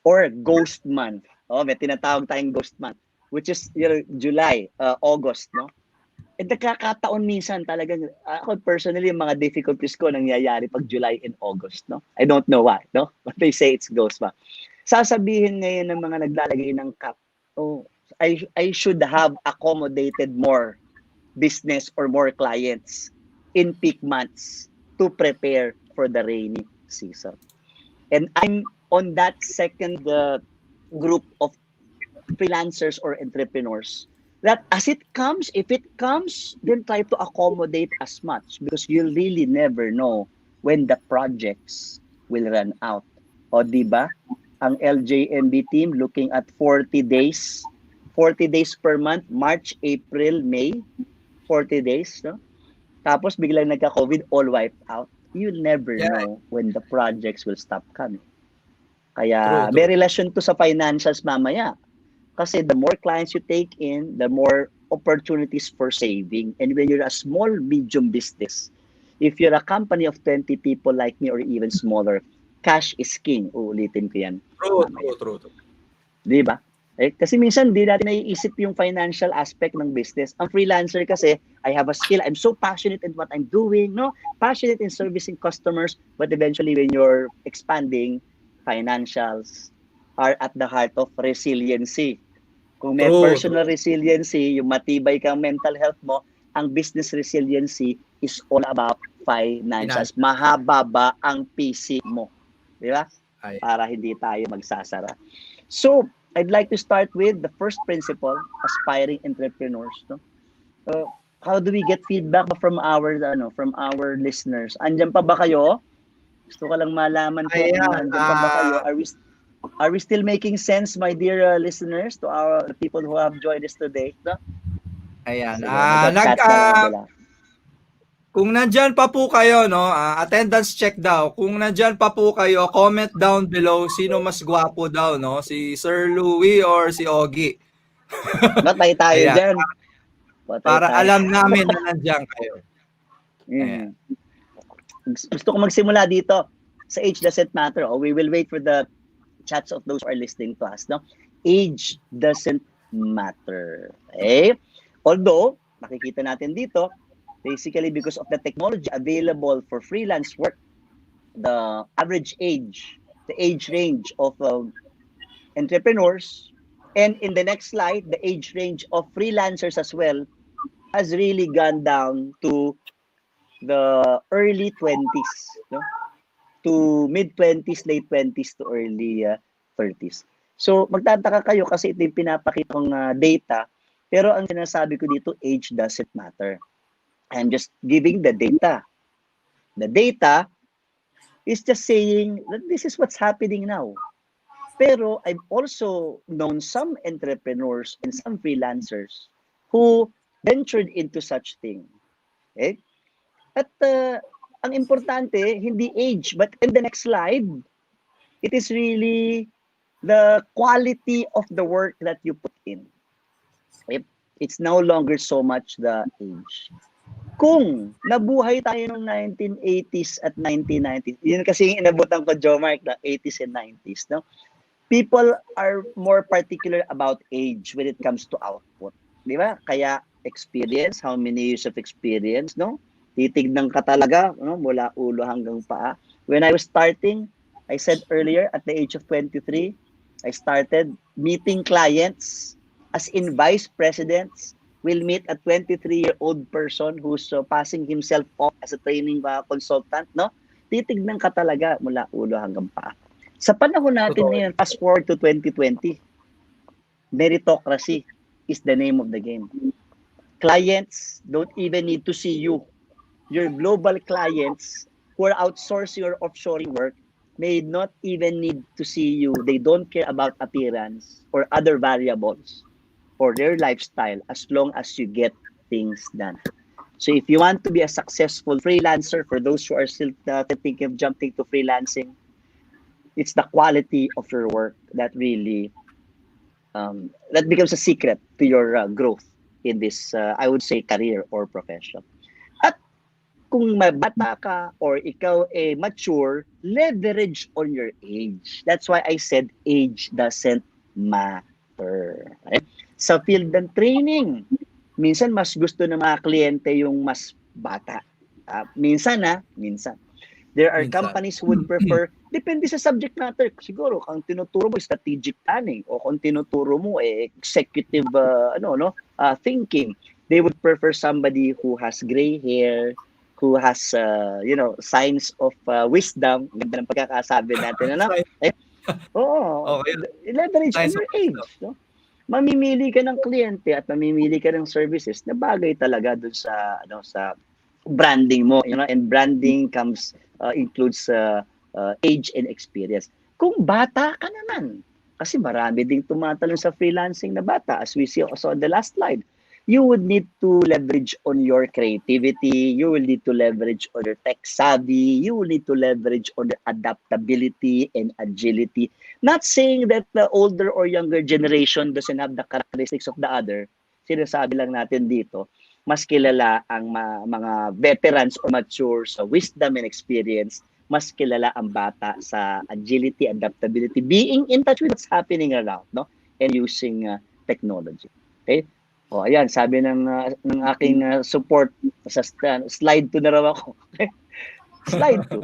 or ghost month, may tinatawag tayong ghost month, which is July, August, no? Nagkakataon minsan talagang, ako personally, yung mga difficulties ko nangyayari pag July and August, no? I don't know why, no? But they say it's ghost month. Sasabihin ngayon ng mga naglalagay ng cap, I should have accommodated more business or more clients in peak months to prepare for the rainy season. And I'm on that second group of freelancers or entrepreneurs that as it comes, if it comes, then try to accommodate as much because you'll really never know when the projects will run out. O diba? Ang LJMB team looking at 40 days per month, March, April, May, 40 days, no? Tapos biglang nagka-COVID, all wiped out. You'll never know when the projects will stop coming. Kaya may relation to sa financials mamaya. Kasi the more clients you take in, the more opportunities for saving. And when you're a small, medium business, if you're a company of 20 people like me or even smaller, cash is king. Uulitin ko yan. True. Di ba? Kasi minsan di natin naiisip yung financial aspect ng business. Ang freelancer kasi, I have a skill. I'm so passionate in what I'm doing, no? Passionate in servicing customers. But eventually, when you're expanding, financials are at the heart of resiliency. Kung may personal resiliency, yung matibay kang mental health mo, ang business resiliency is all about finances. Mahaba ba ang PC mo? Di ba? Para hindi tayo magsasara. So, I'd like to start with the first principle, aspiring entrepreneurs. No? How do we get feedback from our listeners? Andiyan pa ba kayo? Gusto ko lang malaman po kung andiyan pa ba kayo. Are we still making sense, my dear listeners, to the people who have joined us today? No? Ayan. Sige, kung nandyan pa po kayo, no, attendance check daw. Kung nandyan pa po kayo, comment down below sino mas gwapo daw, no? Si Sir Louie or si Ogie. Batay tayo dyan. Para alam namin na nandyan kayo. Ayan. Gusto ko magsimula dito. Sa age doesn't matter. We will wait for the chats of those who are listening to us. No? Age doesn't matter. Okay? Although, makikita natin dito, basically because of the technology available for freelance work, the average age, the age range of entrepreneurs, and in the next slide, the age range of freelancers as well has really gone down to the early 20s, no? To mid 20s, late 20s to early 30s. So, magtataka kayo kasi ito yung pinapakitang data, pero ang sinasabi ko dito, age doesn't matter. I'm just giving the data. The data is just saying that this is what's happening now. Pero I've also known some entrepreneurs and some freelancers who ventured into such thing. Okay? At ang importante, hindi age, but in the next slide, it is really the quality of the work that you put in. It's no longer so much the age. Kung nabuhay tayo ng 1980s at 1990s, yun kasi yung inabutan ko, Jomarc, na 80s and 90s, no? People are more particular about age when it comes to output. Di ba? Kaya experience, how many years of experience, no? Titignan ka talaga, no? Mula ulo hanggang paa. When I was starting, I said earlier, at the age of 23, I started meeting clients as in vice presidents will meet a 23-year-old person who's passing himself off as a training consultant, no? Titignan ka talaga mula ulo hanggang paa. Sa panahon natin ngayon, fast forward to 2020, meritocracy is the name of the game. Clients don't even need to see you. Your global clients who are outsourcing or offshoring work may not even need to see you. They don't care about appearance or other variables or their lifestyle as long as you get things done. So if you want to be a successful freelancer, for those who are still thinking of jumping to freelancing, it's the quality of your work that really that becomes a secret to your growth in this, I would say, career or profession. At kung mabata ka or ikaw mature, leverage on your age. That's why I said age doesn't matter. Okay? Sa field ng training, minsan mas gusto ng mga kliyente yung mas bata. Minsan. There are companies who would prefer, depende sa subject matter. Siguro, kung tinuturo mo strategic planning o kung tinuturo mo executive thinking, they would prefer somebody who has gray hair, who has, signs of wisdom. Ganda ng pagkakasabi natin. Leverage on your age. No? Mamimili ka ng kliyente at mamimili ka ng services na bagay talaga dun sa branding mo, and branding includes age and experience. Kung bata ka naman, kasi marami ding tumatalon sa freelancing na bata, as we see also on the last slide, you would need to leverage on your creativity, you will need to leverage on your tech savvy, you will need to leverage on your adaptability and agility. Not saying that the older or younger generation doesn't have the characteristics of the other. Sinasabi lang natin dito, mas kilala ang mga veterans or mature sa wisdom and experience, mas kilala ang bata sa agility, adaptability, being in touch with what's happening around, no? And using technology. Okay? O, ayan, sabi ng aking support sa slide 2 na raw ako. Okay? Slide 2.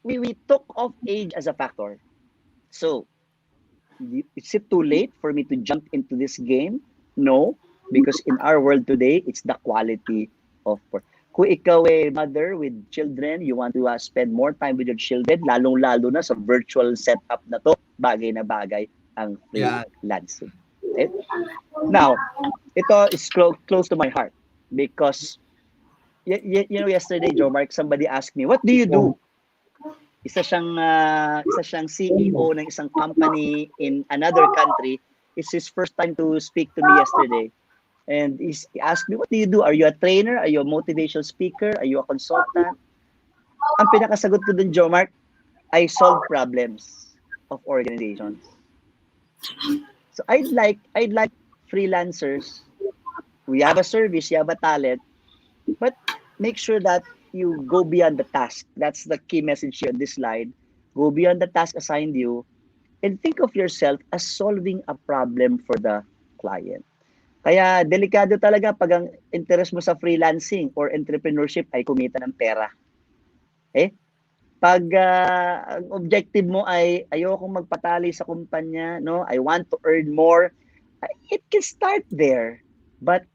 We took off age as a factor. So, is it too late for me to jump into this game? No. Because in our world today, it's the quality of work. Kung ikaw mother with children, you want to spend more time with your children, lalong-lalo na sa virtual setup na to, bagay na bagay ang freelancing. Okay? Now, ito is close to my heart because yesterday, Jomarc, somebody asked me, what do you do? Isa siyang CEO ng isang company in another country. It's his first time to speak to me yesterday. And he asked me, what do you do? Are you a trainer? Are you a motivational speaker? Are you a consultant? Ang pinakasagot ko dun, Jomarc, I solve problems of organizations. So I'd like freelancers. We have a service, you have a talent, but make sure that you go beyond the task. That's the key message here on this slide. Go beyond the task assigned you and think of yourself as solving a problem for the client. Kaya delikado talaga pag ang interest mo sa freelancing or entrepreneurship ay kumita ng pera. Pag ang objective mo ay ayokong magpatali sa kumpanya, no? I want to earn more. It can start there, but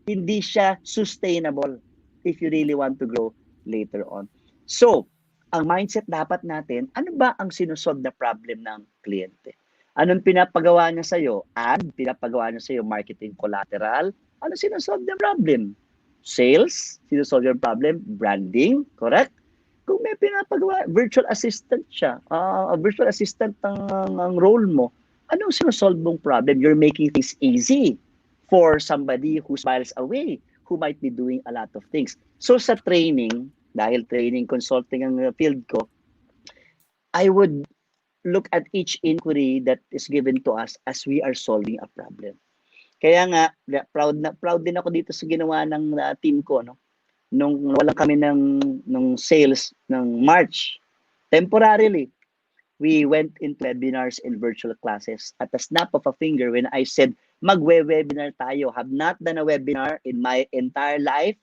hindi siya sustainable if you really want to grow later on. So, ang mindset dapat natin, ano ba ang sinusolve na problem ng kliyente? Anong pinapagawa niya sa'yo? Ad, pinapagawa niya sa'yo marketing collateral. Ano sinasolve ng problem? Sales, sinasolve yung problem. Branding, correct? Kung may pinapagawa, virtual assistant siya. Virtual assistant ang role mo. Anong sinasolve mong problem? You're making things easy for somebody who's miles away, who might be doing a lot of things. So sa training, dahil training consulting ang field ko, I would look at each inquiry that is given to us as we are solving a problem. Kaya nga, proud din ako dito sa ginawa ng team ko, no? Nung wala kami ng sales ng March, temporarily, we went into webinars and virtual classes. At the snap of a finger, when I said, magwe-webinar tayo, have not done a webinar in my entire life,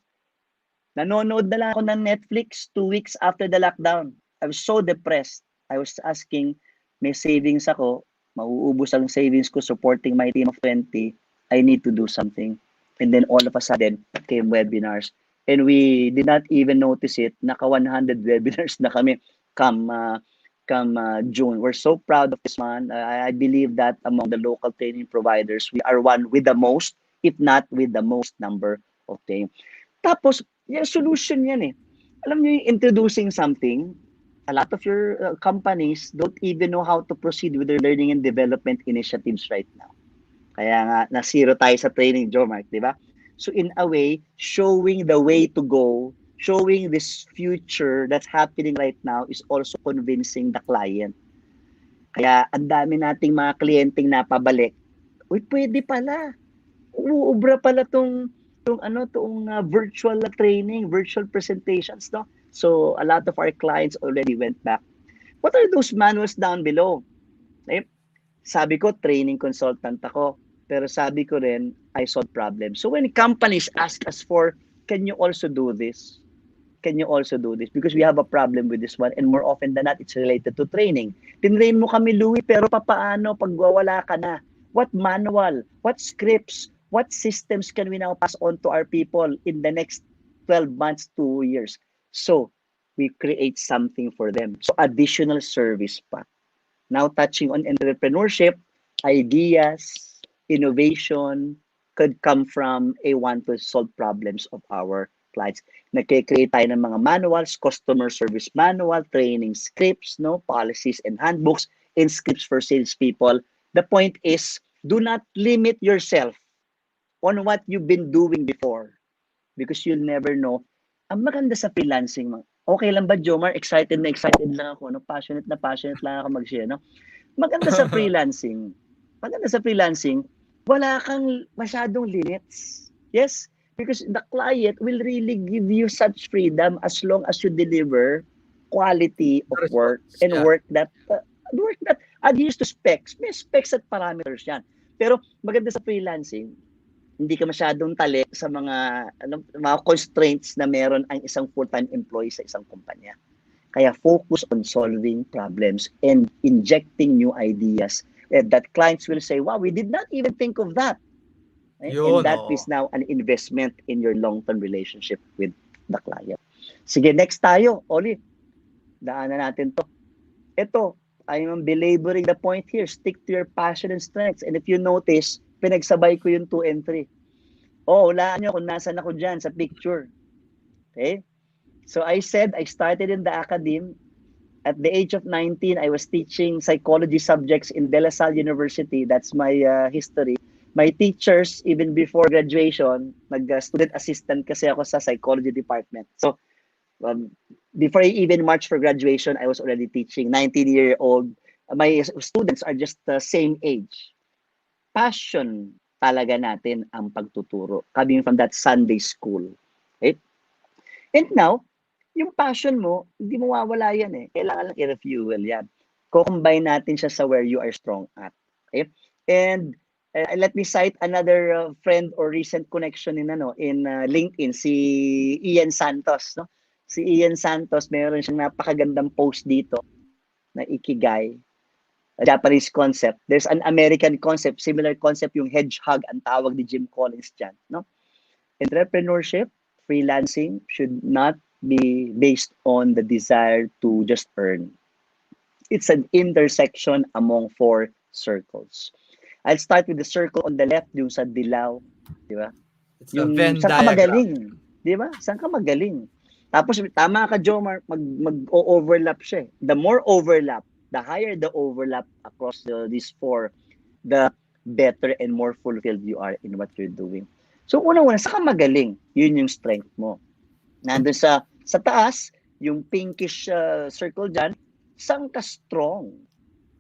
nanonood na lang ako ng Netflix 2 weeks after the lockdown. I was so depressed. I was asking, may savings ako, mauubos ang savings ko supporting my team of 20. I need to do something. And then all of a sudden, came webinars. And we did not even notice it. Naka 100 webinars na kami come June. We're so proud of this one. I believe that among the local training providers, we are one with the most, if not with the most number of training. Tapos, yung solution yan eh. Alam niyo yung introducing something, a lot of your companies don't even know how to proceed with their learning and development initiatives right now. Kaya nga, na-zero tayo sa training, Jomarc, di ba? So in a way, showing the way to go, showing this future that's happening right now is also convincing the client. Kaya ang dami nating mga kliyenteng napabalik. Uy, pwede pala. Uubra pala tong virtual training, virtual presentations, no? So a lot of our clients already went back. What are those manuals down below? Eh, sabi ko, training consultant ako. Pero sabi ko rin, I solve problems. So when companies ask us for, can you also do this? Can you also do this? Because we have a problem with this one. And more often than not, it's related to training. Tinrain mo kami, Louie, pero papaano pag wala ka na? What manual? What scripts? What systems can we now pass on to our people in the next 12 months, 2 years? So we create something for them. So additional service pa. Now touching on entrepreneurship, ideas, innovation could come from a want to solve problems of our clients. Nagkikreate tayo ng mga manuals, customer service manual, training scripts, no, policies and handbooks, and scripts for salespeople. The point is, do not limit yourself on what you've been doing before because you'll never know. Ang maganda sa freelancing, okay lang ba, Jomar? Excited lang ako, no? Passionate lang ako mag-share, no? Maganda sa freelancing, wala kang masyadong limits. Yes, because the client will really give you such freedom as long as you deliver quality of work and work that adheres to specs. May specs at parameters yan. Pero maganda sa freelancing, hindi ka masyadong tali sa mga constraints na meron ang isang full-time employee sa isang kumpanya. Kaya focus on solving problems and injecting new ideas that clients will say, wow, we did not even think of that. And that is now an investment in your long-term relationship with the client. Sige, next tayo. Oli, daanan natin to. Ito, I'm belaboring the point here. Stick to your passion and strengths. And if you notice, pinagsabay ko yung 2 and 3. Hulaan nyo kung nasan ako dyan sa picture. Okay? So I said I started in the academe. At the age of 19, I was teaching psychology subjects in De La Salle University. That's my history. My teachers, even before graduation, nag-student assistant kasi ako sa psychology department. So before I even marched for graduation, I was already teaching. 19-year-old. My students are just the same age. Passion talaga natin ang pagtuturo. Coming from that Sunday school. Okay? And now, yung passion mo, hindi mo mawawala yan eh. Kailangan lang i-refuel yan. Combine natin siya sa where you are strong at. Okay? And let me cite another friend or recent connection in LinkedIn, si Ian Santos. No? Si Ian Santos, meron siyang napakagandang post dito na ikigai. A Japanese concept. There's an American concept, similar concept yung hedgehog, ang tawag ni Jim Collins dyan. No? Entrepreneurship, freelancing should not be based on the desire to just earn. It's an intersection among 4 circles. I'll start with the circle on the left, yung sa dilaw, di ba? It's a Yung Venn saan ka diagram. magaling, di ba? Saan ka magaling? Tapos tama ka, Jomarc, mag-overlap siya. The more overlap, the higher the overlap across these four, the better and more fulfilled you are in what you're doing. So una-una, saan ka magaling? Yun yung strength mo. Nandun sa taas, yung pinkish circle dyan, saan ka strong?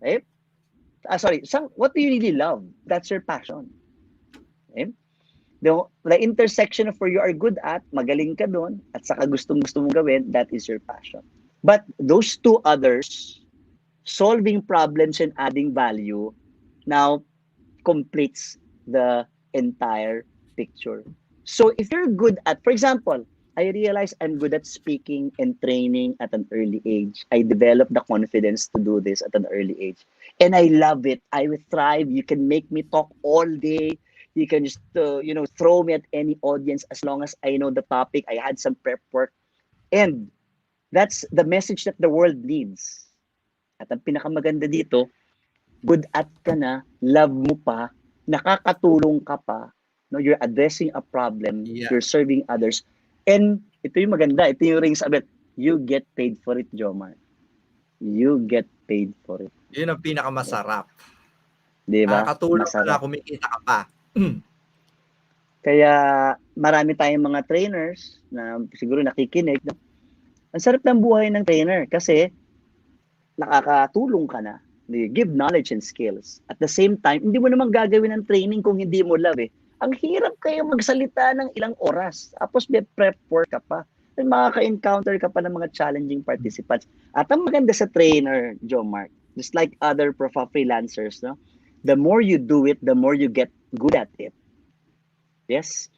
Okay? What do you really love? That's your passion. Okay? The intersection of where you are good at, magaling ka doon, at saka gustong-gusto mong gawin, that is your passion. But those two others, solving problems and adding value, now completes the entire picture. So if you're good at, for example, I realize I'm good at speaking and training at an early age. I developed the confidence to do this at an early age. And I love it. I will thrive. You can make me talk all day. You can just, throw me at any audience as long as I know the topic. I had some prep work. And that's the message that the world needs. At ang pinakamaganda dito, good at ka na, love mo pa, nakakatulong ka pa, no, you're addressing a problem, you're serving others, and ito yung maganda, ito yung rings of it, you get paid for it, Jomarc. You get paid for it. Yun ang pinakamasarap. Diba? Nakakatulong ka na, kumikita ka pa. Kaya marami tayong mga trainers na siguro nakikinig. No? Ang sarap ng buhay ng trainer kasi nakakatulong ka na. You give knowledge and skills. At the same time, hindi mo naman gagawin ng training kung hindi mo love eh. Ang hirap kayo magsalita ng ilang oras. Tapos may prep work ka pa. At makaka-encounter ka pa ng mga challenging participants. At ang maganda sa trainer, Jomarc, just like other freelancers, no? The more you do it, the more you get good at it. Yes?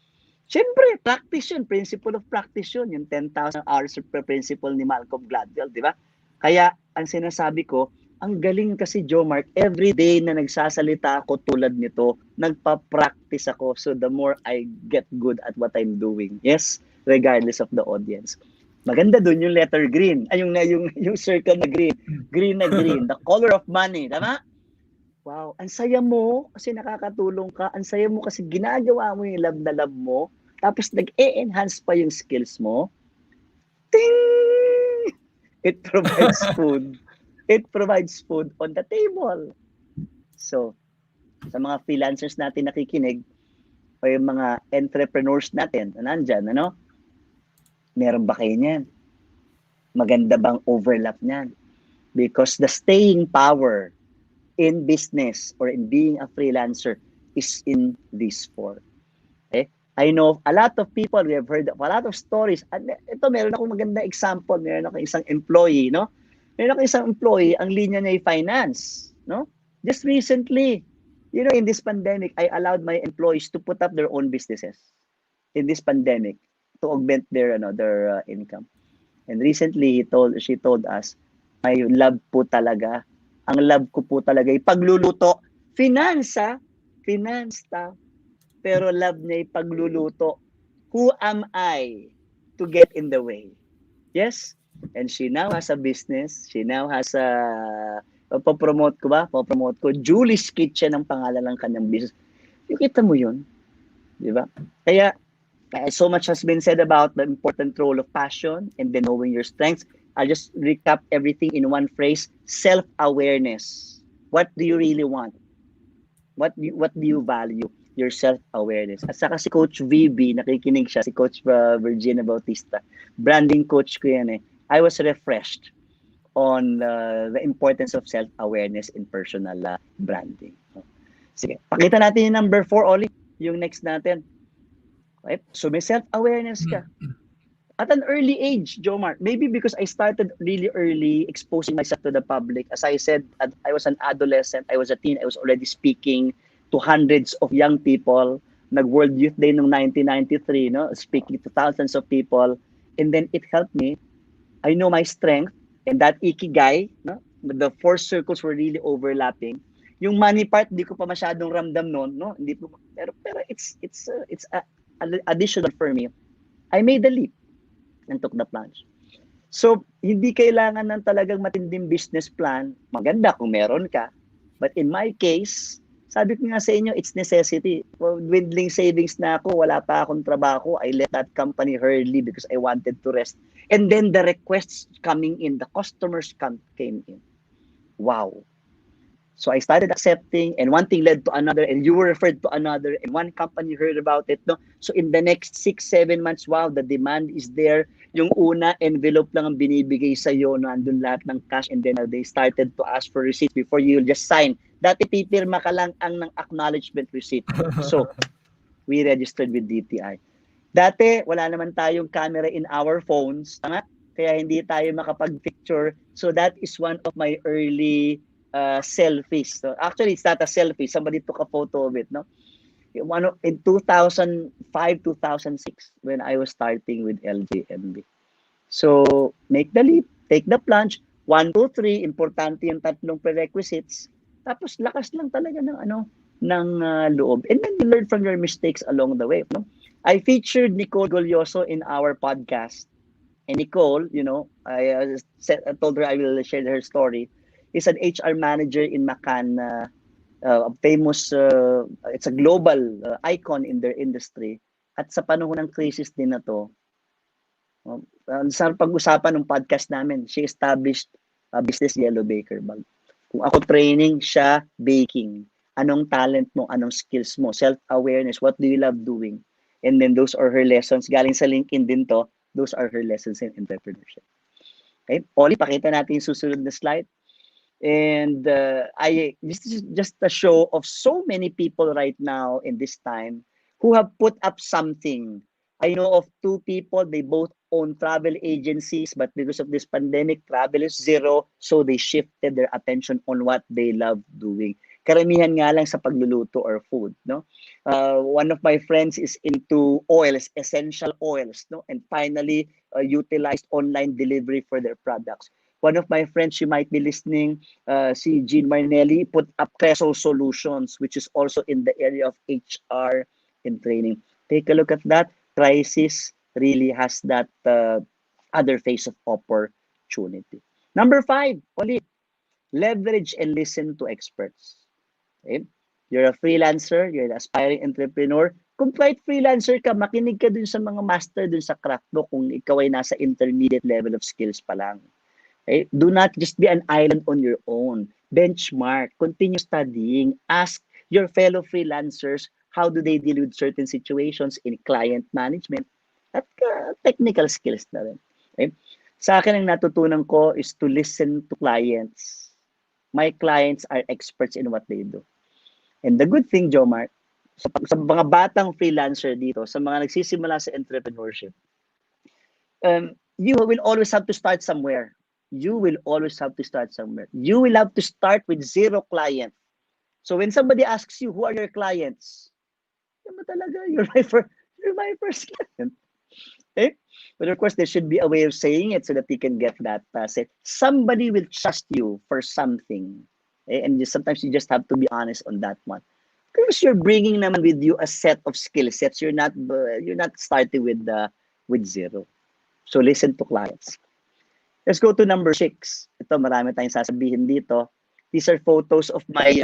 Siyempre, practice yun. Principle of practice yun. Yung 10,000 hours per principle ni Malcolm Gladwell, di ba? Kaya, ang sinasabi ko, ang galing kasi, Jomarc, every day na nagsasalita ako tulad nito, nagpa-practice ako. So the more I get good at what I'm doing. Yes? Regardless of the audience. Maganda dun yung letter green. Ay, yung circle na green. Green na green. The color of money. Tama? Wow. Ang saya mo kasi nakakatulong ka. Ang saya mo kasi ginagawa mo yung love na love mo. Tapos nag-e-enhance pa yung skills mo. Ting! It provides food. It provides food on the table. So, sa mga freelancers natin nakikinig, o yung mga entrepreneurs natin na nandyan, ano? Meron ba kayo niyan? Maganda bang overlap niyan? Because the staying power in business or in being a freelancer is in these four. Okay? I know a lot of people, we have heard of a lot of stories. And ito, meron akong maganda example. Meron akong isang employee, no? Meron akong isang employee, ang linya niya ay finance, no? Just recently, in this pandemic, I allowed my employees to put up their own businesses in this pandemic to augment their income. And recently, she told us, my love po talaga, ang love ko po talaga ay pagluluto. Finance, pero love niya ay pagluluto. Who am I to get in the way? Yes? And she now has a business. She now has papromote ko. Julie's Kitchen ang pangalan ng kanyang business. Yung kita mo yun. Di ba? Kaya, so much has been said about the important role of passion and then knowing your strengths. I'll just recap everything in one phrase. Self-awareness. What do you really want? What do you value? Your self-awareness. At saka si Coach VB, nakikinig siya, si Coach Virginia Bautista. Branding coach ko yan eh. I was refreshed on the importance of self-awareness in personal branding. Sige, pakita natin yung number 4, Oli. Yung next natin. Okay? So may self-awareness ka. At an early age, Jomarc, maybe because I started really early exposing myself to the public. As I said, I was an adolescent, I was a teen, I was already speaking to hundreds of young people. Nag-World Youth Day noong 1993, no? Speaking to thousands of people. And then it helped me. I know my strength and that ikigai, no? The 4 circles were really overlapping. Yung money part, hindi ko pa masyadong ramdam noon, no? Hindi ko, pero it's additional for me. I made the leap and took the plunge. So, hindi kailangan ng talagang matinding business plan. Maganda kung meron ka. But in my case, sabi ko nga sa inyo, it's necessity. Well, dwindling savings na ako, wala pa akong trabaho. I left that company hurriedly because I wanted to rest. And then the requests coming in, the customers came in. Wow. So I started accepting, and one thing led to another, and you were referred to another, and one company heard about it. No? So in the next 6-7 months, wow, the demand is there. Yung una, envelope lang ang binibigay sa'yo, no? Andun lahat ng cash, and then they started to ask for receipts before you just sign. Dati pipirma ka lang ang ng acknowledgement receipt. So we registered with DTI. Dati, wala naman tayong camera in our phones, tama? Kaya hindi tayo makapag-picture. So that is one of my early selfies. So actually, it's not a selfie. Somebody took a photo of it, no? In 2005, 2006, when I was starting with LJMB. So, make the leap, take the plunge. 1, 2, 3, importante yung tatlong prerequisites. Tapos, lakas lang talaga ng loob. And then you learn from your mistakes along the way. No? I featured Nicole Golyoso in our podcast. And Nicole, I told her I will share her story. Is an HR manager in Macan, a famous, it's a global icon in their industry. At sa panahon ng crisis din na to, sa pag-usapan ng podcast namin, she established a business yellow baker bag. Kung ako training, siya baking. Anong talent mo, anong skills mo, self-awareness, what do you love doing? And then those are her lessons. Galing sa LinkedIn din to, those are her lessons in entrepreneurship. Okay? Oli, pakita natin yung susunod na slide. And this is just a show of so many people right now in this time who have put up something. I know of 2 people, they both own travel agencies, but because of this pandemic, travel is zero, so they shifted their attention on what they love doing. Karamihan nga lang sa pagluluto or food, no? One of my friends is into oils, essential oils, no? And finally utilized online delivery for their products. One of my friends, you might be listening, si Jean Marnelli, put up Creso Solutions, which is also in the area of HR and training. Take a look at that. Crisis really has that other face of opportunity. Number 5, ulit, leverage and listen to experts. Okay? You're a freelancer, you're an aspiring entrepreneur. Kung kahit freelancer ka, makinig ka dun sa mga master dun sa craft mo kung ikaw ay nasa intermediate level of skills pa lang. Okay? Do not just be an island on your own. Benchmark, continue studying, ask your fellow freelancers how do they deal with certain situations in client management at technical skills na rin. Okay? Sa akin, ang natutunan ko is to listen to clients. My clients are experts in what they do. And the good thing, Jomarc, sa mga batang freelancer dito, sa mga nagsisimula sa entrepreneurship, you will always have to start somewhere. You will always have to start somewhere. You will have to start with 0 clients. So when somebody asks you, who are your clients? You're my first client. Okay? But of course, there should be a way of saying it so that you can get that passage. Somebody will trust you for something. Okay? And sometimes you just have to be honest on that one. Because you're bringing naman with you a set of skill sets. You're not starting with 0. So listen to clients. Let's go to number 6. Ito, marami tayong sasabihin dito. These are photos of my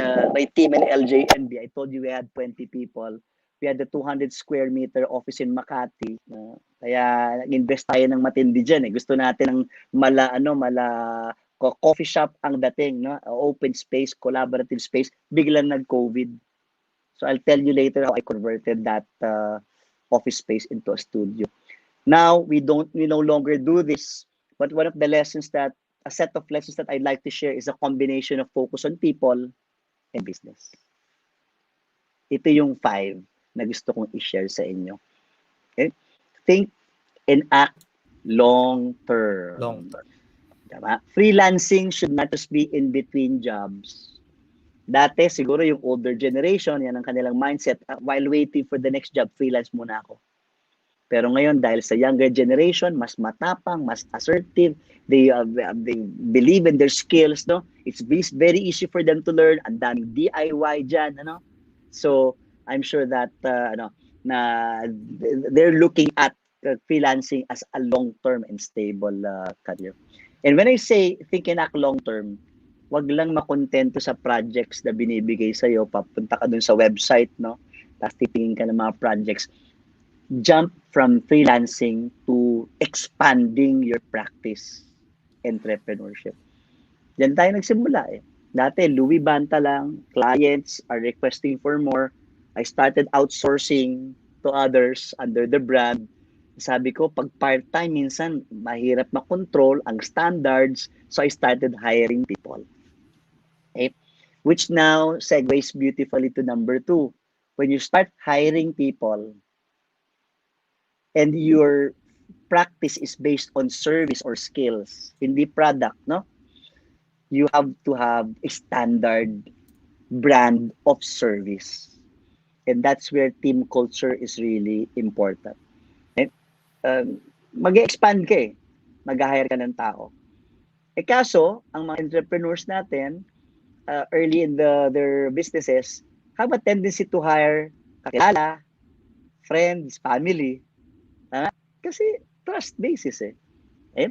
team in LJNB. I told you we had 20 people. We had the 200 square meter office in Makati. Kaya nag-invest tayo ng matindi dyan. Gusto natin ng mala coffee shop ang dating. No? Open space, collaborative space. Biglang nag-COVID. So I'll tell you later how I converted that office space into a studio. Now, we no longer do this. But one of the a set of lessons that I'd like to share is a combination of focus on people and business. Ito yung 5 na gusto kong i-share sa inyo. Okay? Think and act long-term. Long-term. Diba? Freelancing should not just be in between jobs. Dati, siguro yung older generation, yan ang kanilang mindset. While waiting for the next job, freelance muna ako. Pero ngayon, dahil sa younger generation, mas matapang, mas assertive, they believe in their skills, no? It's very easy for them to learn. Ang daming DIY dyan, ano? So, I'm sure that they're looking at freelancing as a long-term and stable career. And when I say think and act long-term, wag lang makontento sa projects na binibigay sa'yo. Papunta ka dun sa website, no? Tapos titingin ka ng mga projects. Jump from freelancing to expanding your practice entrepreneurship. Diyan tayo nagsimula eh. Dati, Louie Banta lang, clients are requesting for more. I started outsourcing to others under the brand. Sabi ko, pag part-time, minsan mahirap makontrol ang standards. So I started hiring people. Okay? Which now segues beautifully to number 2. When you start hiring people and your practice is based on service or skills, hindi product, no? You have to have a standard brand of service. And that's where team culture is really important. Okay? Mag-expand ka eh. Mag-hire ka ng tao. Eh kaso, ang mga entrepreneurs natin, early in their businesses, have a tendency to hire kakilala, friends, family. Kasi trust basis eh. Okay?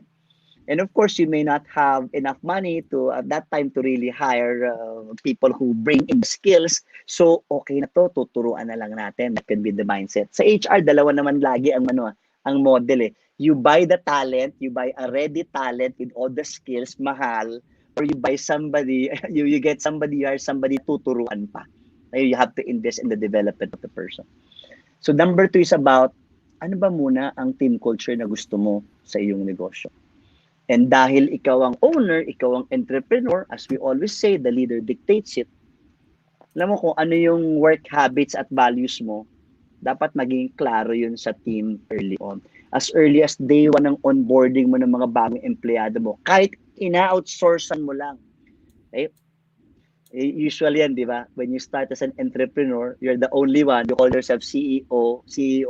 And of course, you may not have enough money to at that time to really hire people who bring in skills. So, okay na to, tuturuan na lang natin. That can be the mindset. Sa HR, dalawa naman lagi ang model eh. You buy the talent, you buy a ready talent with all the skills, mahal, or you buy somebody, you get somebody, you hire somebody, tuturuan pa. You have to invest in the development of the person. So, number 2 is about, ano ba muna ang team culture na gusto mo sa iyong negosyo? And dahil ikaw ang owner, ikaw ang entrepreneur, as we always say, the leader dictates it. Alam mo kung ano yung work habits at values mo, dapat maging klaro yun sa team early on. As early as day 1 ng onboarding mo ng mga bagong empleyado mo, kahit ina-outsourcean mo lang. Okay? Usually yan, di ba? When you start as an entrepreneur, you're the only one. You call yourself CEO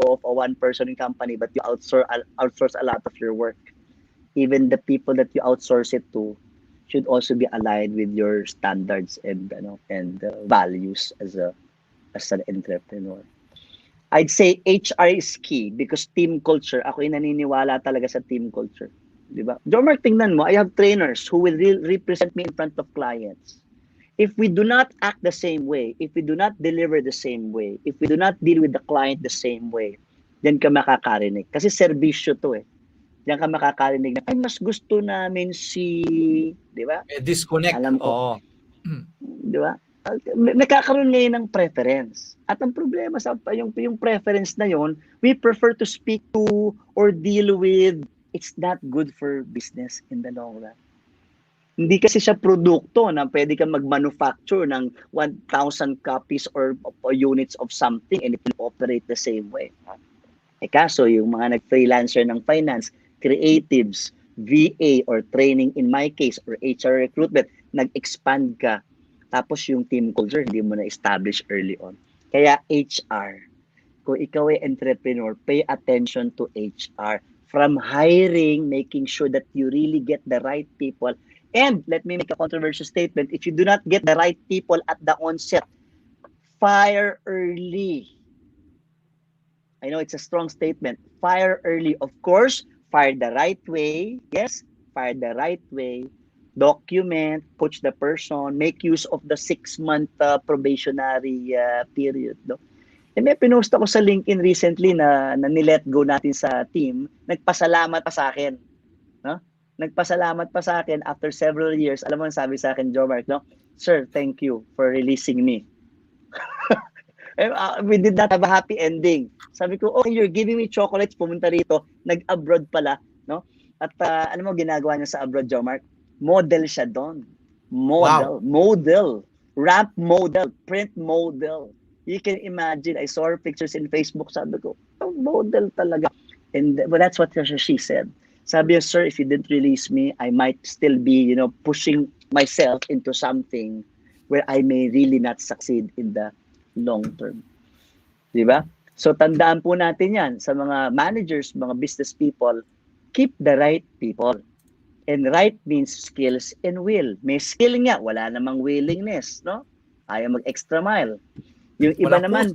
of a one-person company, but you outsource a lot of your work. Even the people that you outsource it to should also be aligned with your standards and values as an entrepreneur. I'd say HR is key because team culture, ako yung naniniwala talaga sa team culture. Di ba? Jomarc, tingnan mo, I have trainers who will represent me in front of clients. If we do not act the same way, if we do not deliver the same way, if we do not deal with the client the same way, then ka makakarinig. Kasi serbisyo to eh. Diyan ka makakarinig na, ay, mas gusto namin si, di ba? Disconnect. Alam ko. Oo. Di ba? Nakakaroon ngayon ng preference. At ang problema sa yung preference na yon, we prefer to speak to or deal with, it's not good for business in the long run. Hindi kasi siya produkto na pwede kang mag-manufacture ng 1,000 copies or units of something and it will operate the same way. Eh kaso, yung mga nag-freelancer ng finance, creatives, VA or training in my case or HR recruitment, nag-expand ka. Tapos yung team culture, hindi mo na-establish early on. Kaya HR, kung ikaw ay entrepreneur, pay attention to HR. From hiring, making sure that you really get the right people. And let me make a controversial statement. If you do not get the right people at the onset, fire early. I know it's a strong statement. Fire early. Of course, fire the right way. Yes, fire the right way. Document, coach the person, make use of the 6-month probationary period. No? And may pinost ako sa LinkedIn recently na nilet go natin sa team. Nagpasalamat pa sa akin. No? Nagpasalamat pa sa akin after several years. Alam mo, sabi sa akin, Jomarc, no? Sir, thank you for releasing me. We did not have a happy ending. Sabi ko, okay, you're giving me chocolates, pumunta rito, nag-abroad pala, no? At ano mo ginagawa niya sa abroad, Jomarc? Model siya doon. Model, ramp model, print model. You can imagine, I saw her pictures in Facebook, sabi ko, oh, model talaga. And well, that's what she said. Sabi niya, sir, if you didn't release me, I might still be, pushing myself into something where I may really not succeed in the long term. Di ba? So tandaan po natin yan sa mga managers, mga business people, keep the right people. And right means skills and will. May skill nga, wala namang willingness, no? Ayaw mag-extra mile. Yung iba naman,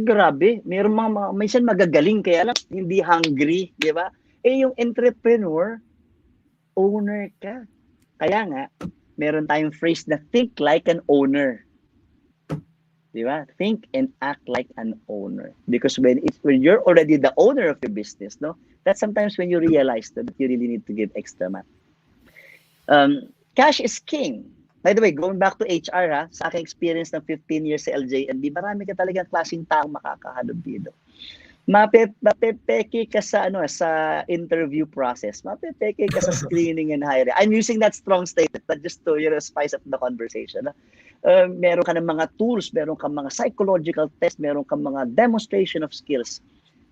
grabe, mayroong mga minsan magagaling kaya lang hindi hungry, di ba? Eh yung entrepreneur, owner ka. Kaya nga, meron tayong phrase na think like an owner. Di ba? Think and act like an owner. Because when you're already the owner of your business, no, that's sometimes when you realize that you really need to give extra money. Cash is king. By the way, going back to HR, sa aking experience ng 15 years sa LJNB, marami ka talagang klaseng taong makakahalog dito. Mapepeke ka sa interview process. Mapepeke ka sa screening and hiring. I'm using that strong statement, but just to spice up the conversation. Meron ka ng mga tools, meron ka mga psychological test, meron ka mga demonstration of skills.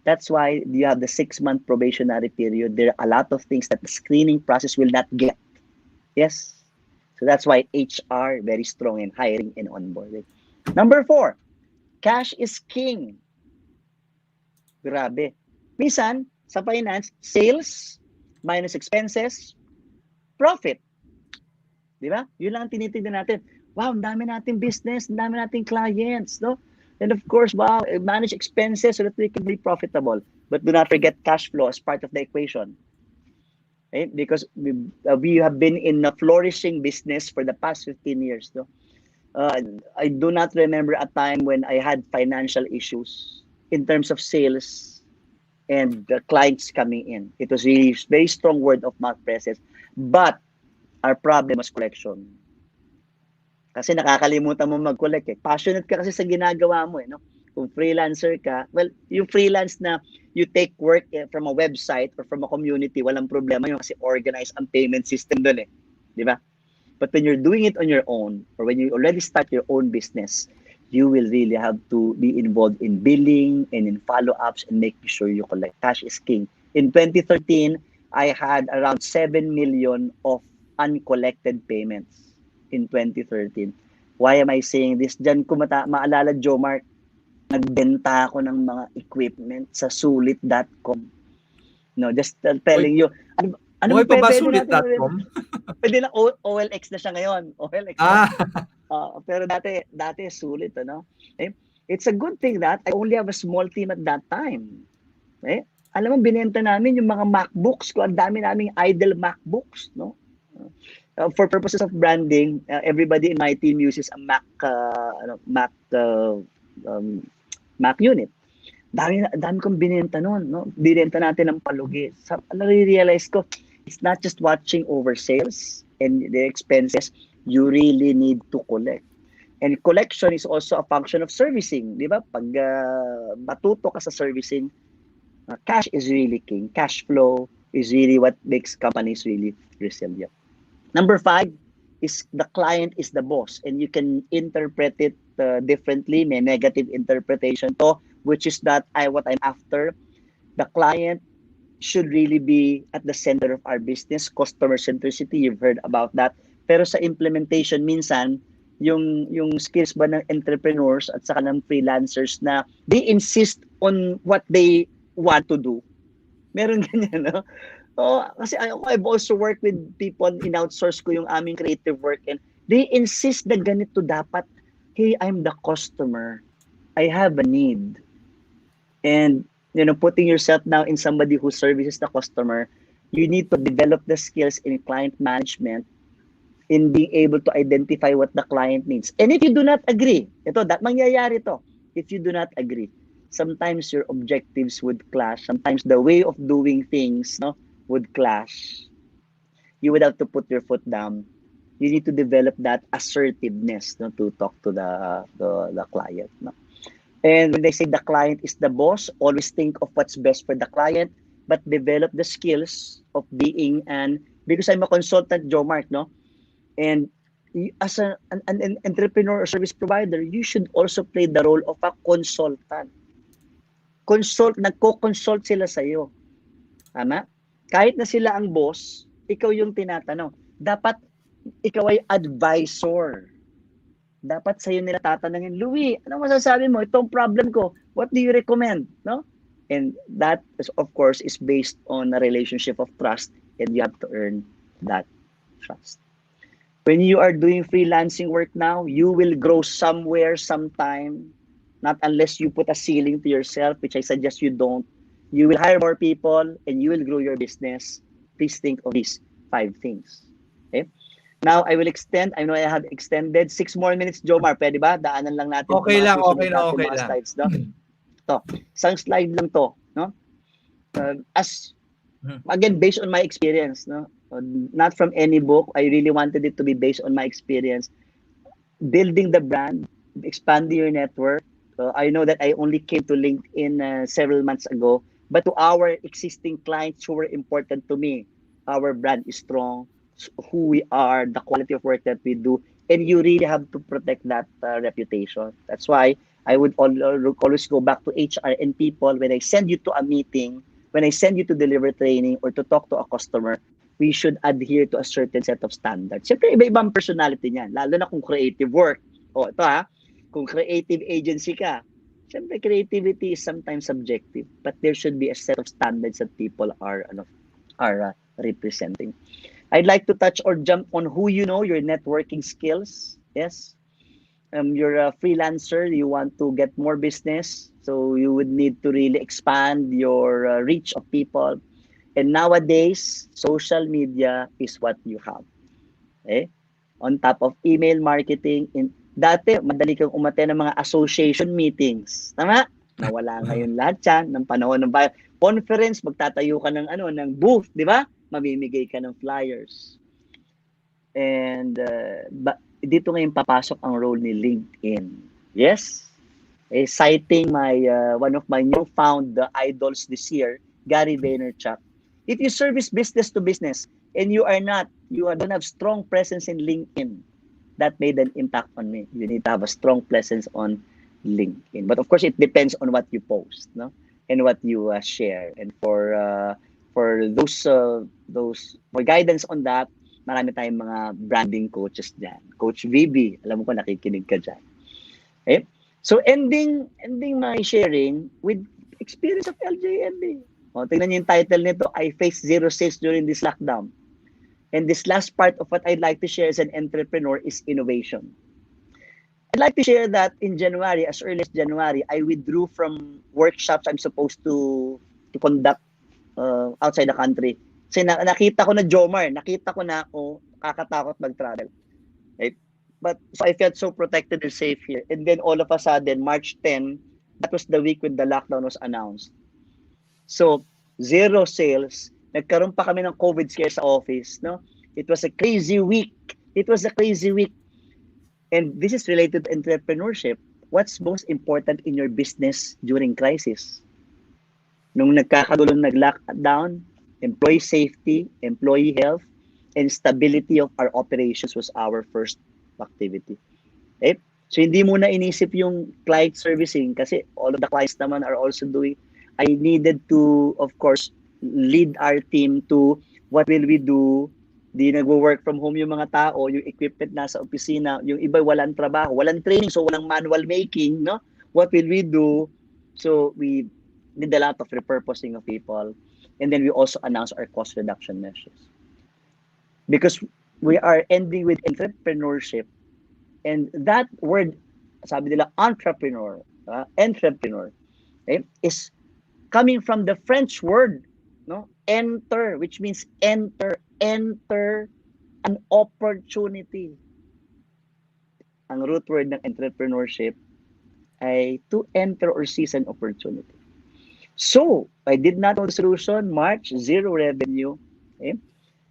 That's why you have the 6-month probationary period. There are a lot of things that the screening process will not get. Yes. So that's why HR very strong in hiring and onboarding. Number 4, cash is king. Grabe. Minsan, sa finance, sales minus expenses, profit. Di ba? Yun lang ang tinitignan natin. Wow, ang dami nating business, ang dami nating clients, no? And of course, wow, manage expenses so that we can be profitable. But do not forget cash flow as part of the equation. Okay? Because we have been in a flourishing business for the past 15 years. No? I do not remember a time when I had financial issues in terms of sales and the clients coming in. It was really very strong word of mouth presence. But our problem was collection. Kasi nakakalimutan mo mag-collect eh. Passionate ka kasi sa ginagawa mo eh. No? Kung freelancer ka, well, yung freelance na you take work from a website or from a community, walang problema yung kasi organize ang payment system doon eh. Di ba? But when you're doing it on your own, or when you already start your own business, you will really have to be involved in billing and in follow-ups and making sure you collect. Cash is king. In 2013, I had around 7 million of uncollected payments in 2013. Why am I saying this? Diyan ko maalala, Jomarc, nagbenta ako ng mga equipment sa sulit.com. No, just telling you. Ano pa ba pwede sulit.com? Pwede na OLX na siya ngayon. OLX. Pero dati sulit, ano? Eh, it's a good thing that I only have a small team at that time. Eh, alam mo, binenta namin yung mga MacBooks ko. Ang dami naming idle MacBooks, no? For purposes of branding, everybody in my team uses a Mac unit. Dami kong binenta noon, no? Binenta natin ng palugi. Realize ko, it's not just watching over sales and the expenses. You really need to collect. And collection is also a function of servicing, di ba? Pag matuto ka sa servicing, cash is really king. Cash flow is really what makes companies really resilient. Number 5 is the client is the boss, and you can interpret it differently. May negative interpretation to, which is that what I'm after. The client should really be at the center of our business. Customer centricity, you've heard about that. Pero sa implementation, minsan, yung skills ba ng entrepreneurs at saka ng freelancers na they insist on what they want to do. Meron ganyan, no? Kasi I've also worked with people, in-outsource ko yung aming creative work, and they insist na ganito dapat. Hey, I'm the customer. I have a need. And, putting yourself now in somebody who services the customer, you need to develop the skills in client management in being able to identify what the client needs. And if you do not agree, mangyayari to. If you do not agree, sometimes your objectives would clash. Sometimes the way of doing things, would clash. You would have to put your foot down. You need to develop that assertiveness, to talk to the client. No? And when they say the client is the boss, always think of what's best for the client, but develop the skills of being because I'm a consultant, Jomarc, no? And as an entrepreneur or service provider, you should also play the role of a consultant. Nagko-consult sila sa'yo. Tama? Kahit na sila ang boss, ikaw yung tinatanong. Dapat ikaw ay advisor. Dapat sa'yo nila tatanungin, Louie, ano masasabi mo? Itong problem ko. What do you recommend? No? And that, of course, is based on a relationship of trust, and you have to earn that trust. When you are doing freelancing work now, you will grow somewhere, sometime, not unless you put a ceiling to yourself, which I suggest you don't. You will hire more people and you will grow your business. Please think of these 5 things. Okay? Now, I will extend. I know I have extended 6 more minutes, Jomar. Pwede ba? Daanan lang natin itong Okay mga lang, susunod okay na, natin okay mga lang. slides. No? Ito, isang slide lang to. No? As again, based on my experience, no, not from any book. I really wanted it to be based on my experience, building the brand, expanding your network. I know that I only came to LinkedIn several months ago, but to our existing clients who were important to me, our brand is strong, who we are, the quality of work that we do, and you really have to protect that reputation. That's why I would always go back to HR and people when I send you to a meeting, when I send you to deliver training or to talk to a customer, we should adhere to a certain set of standards. Siyempre, iba-ibang personality niyan, lalo na kung creative work. O, ito kung creative agency ka, siyempre, creativity is sometimes subjective, but there should be a set of standards that people are representing. I'd like to touch or jump on who you know, your networking skills. Yes. You're a freelancer, you want to get more business, so you would need to really expand your reach of people. And nowadays, social media is what you have. Okay? On top of email marketing, dati, madali kang umattend ng mga association meetings. Tama? Nawala ngayon lahat yan ng panahon ng conference, magtatayo ka ng booth, di ba? Mamimigay ka ng flyers. And dito ngayon papasok ang role ni LinkedIn. Yes? Citing one of my newfound idols this year, Gary Vaynerchuk. If you service business to business and you don't have strong presence in LinkedIn, that made an impact on me. You need to have a strong presence on LinkedIn. But of course, it depends on what you post, no, and what you share. And for those for guidance on that, marami tayong mga branding coaches dyan. Coach VB, alam ko nakikinig ka dyan. Okay? So ending my sharing with experience of LJMB. O, tingnan niyo yung title nito, I faced zero sales during this lockdown. And this last part of what I'd like to share as an entrepreneur is innovation. I'd like to share that in January, as early as January, I withdrew from workshops I'm supposed to conduct outside the country. Kasi nakita ko na Jomarc, nakita ko na kakatakot mag-travel. Right? But so I felt so protected and safe here. And then all of a sudden, March 10, that was the week when the lockdown was announced. So, zero sales. Nagkaroon pa kami ng COVID scare sa office. No? It was a crazy week. And this is related to entrepreneurship. What's most important in your business during crisis? Nung nagkakagulong nag-lockdown, employee safety, employee health, and stability of our operations was our first activity. Okay? So hindi muna inisip yung client servicing kasi all of the clients naman are also doing. I needed to, of course, lead our team to what will we do. Di nagwo-work from home yung mga tao, yung equipment nasa opisina, yung iba walang trabaho, walang training, so walang manual making, no? What will we do? So we did a lot of repurposing of people. And then we also announced our cost reduction measures. Because we are ending with entrepreneurship. And that word, sabi nila, entrepreneur, okay, is coming from the French word, no? Enter, which means enter an opportunity. Ang root word ng entrepreneurship ay to enter or seize an opportunity. So, I did not know the solution, March, zero revenue. Okay?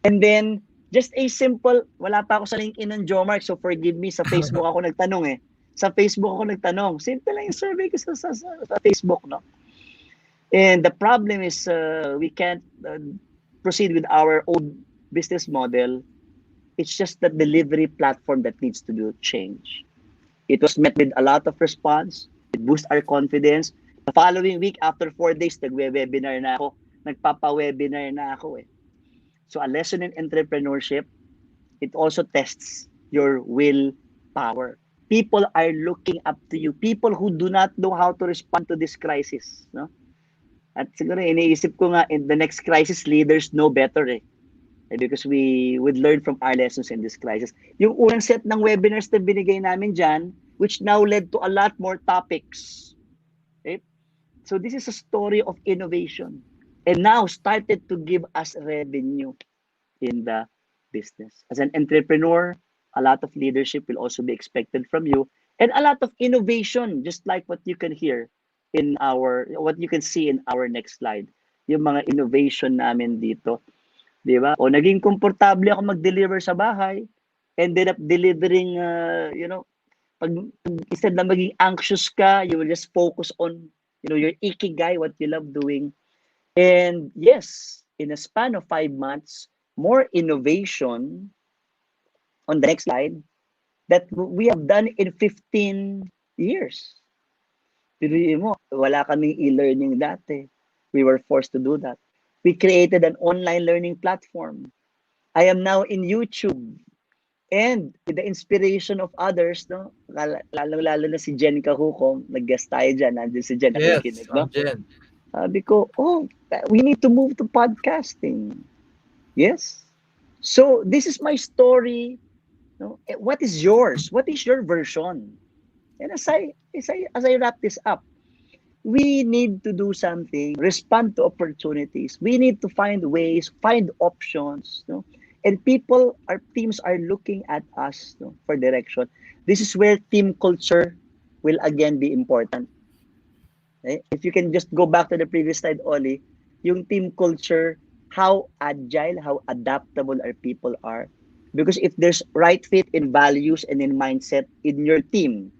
And then, just a simple, wala pa ako sa LinkedIn ng Jomarc, so forgive me, sa Facebook ako nagtanong Sa Facebook ako nagtanong. Simple lang yung survey ko sa Facebook, no? And the problem is we can't proceed with our old business model. It's just the delivery platform that needs to do change. It was met with a lot of response. It boosts our confidence. The following week, after 4 days, nagwe-webinar na ako. Nagpapa-webinar na ako So a lesson in entrepreneurship, it also tests your willpower. People are looking up to you. People who do not know how to respond to this crisis, no? At siguro iniisip ko nga in the next crisis, leaders know better because we would learn from our lessons in this crisis. Yung unang set ng webinars na binigay namin dyan, which now led to a lot more topics. Okay? So this is a story of innovation and now started to give us revenue in the business. As an entrepreneur, a lot of leadership will also be expected from you, and a lot of innovation, just like what you can hear what you can see in our next slide. Yung mga innovation namin dito, di ba? O naging komportable ako mag-deliver sa bahay, ended up delivering, instead na maging anxious ka, you will just focus on, your ikigai, what you love doing. And yes, in a span of 5 months, more innovation on the next slide that we have done in 15 years. Pinuin mo, wala kaming e-learning dati. We were forced to do that. We created an online learning platform. I am now in YouTube. And with the inspiration of others, no? Lalo na si Jen Kahukom, nag-guest tayo dyan, nandiyan si Jen, Yes, nakikinig, no? Jen. Sabi ko, we need to move to podcasting. Yes. So this is my story. No? What is yours? What is your version? And as I wrap this up, we need to do something, respond to opportunities. We need to find ways, find options, no? And our teams are looking at us, no, for direction. This is where team culture will again be important. Okay? If you can just go back to the previous slide, Oli, yung team culture, how agile, how adaptable our people are. Because if there's right fit in values and in mindset in your team,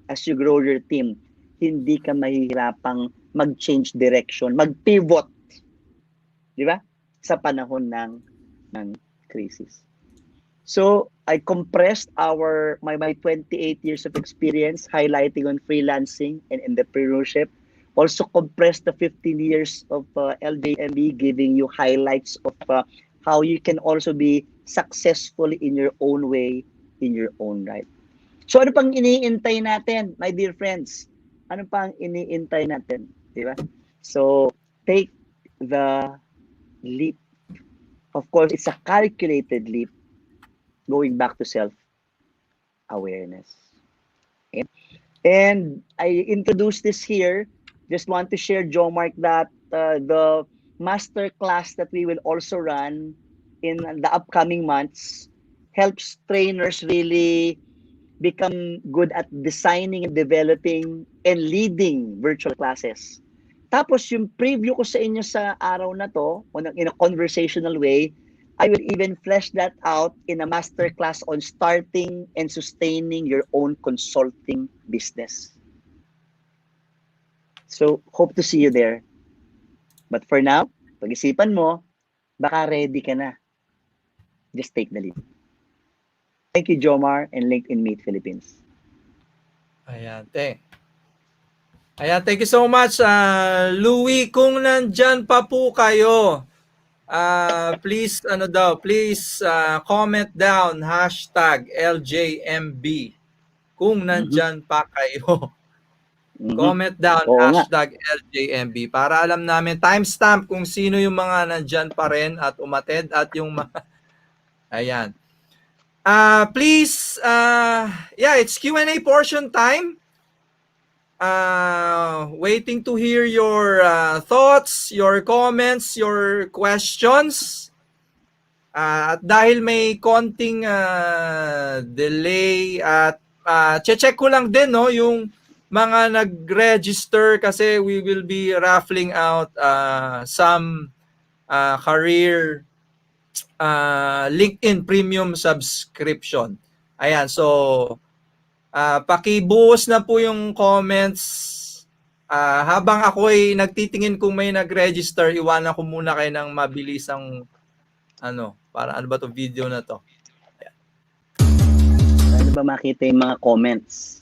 as you grow your team, hindi ka mahihirapang mag-change direction, mag-pivot. Di ba? Sa panahon ng crisis. So, I compressed my 28 years of experience highlighting on freelancing and entrepreneurship. Also compressed the 15 years of LJMB, giving you highlights of how you can also be successful in your own way, in your own right. So, ano pang iniintay natin, my dear friends? Ano pang iniintay natin? Di ba? So, take the leap. Of course, it's a calculated leap going back to self-awareness. Okay? And I introduced this here. Just want to share, Jomarc, that the master class that we will also run in the upcoming months helps trainers really become good at designing and developing and leading virtual classes. Tapos yung preview ko sa inyo sa araw na to, in a conversational way, I will even flesh that out in a masterclass on starting and sustaining your own consulting business. So, hope to see you there. But for now, pag-isipan mo, baka ready ka na. Just take the leap. Thank you, Jomarc and LinkedIn Meet Philippines. Ayan, thank you so much, Louie. Kung nandyan pa po kayo, please comment down #LJMB kung nandyan pa kayo. Comment down #LJMB para alam namin, timestamp kung sino yung mga nandyan pa rin at umattend at yung mga ayan. Please, it's Q&A portion time. Waiting to hear your thoughts, your comments, your questions. At dahil may konting delay at check ko lang din, no, yung mga nag-register kasi we will be raffling out some career LinkedIn premium subscription. Ayan, so pakibuhos na po yung comments. Habang ako ay nagtitingin kung may nag-register, iwanan ko muna kayo ng mabilisang para ano ba to video na to. Ayan. Ano ba makita yung mga comments?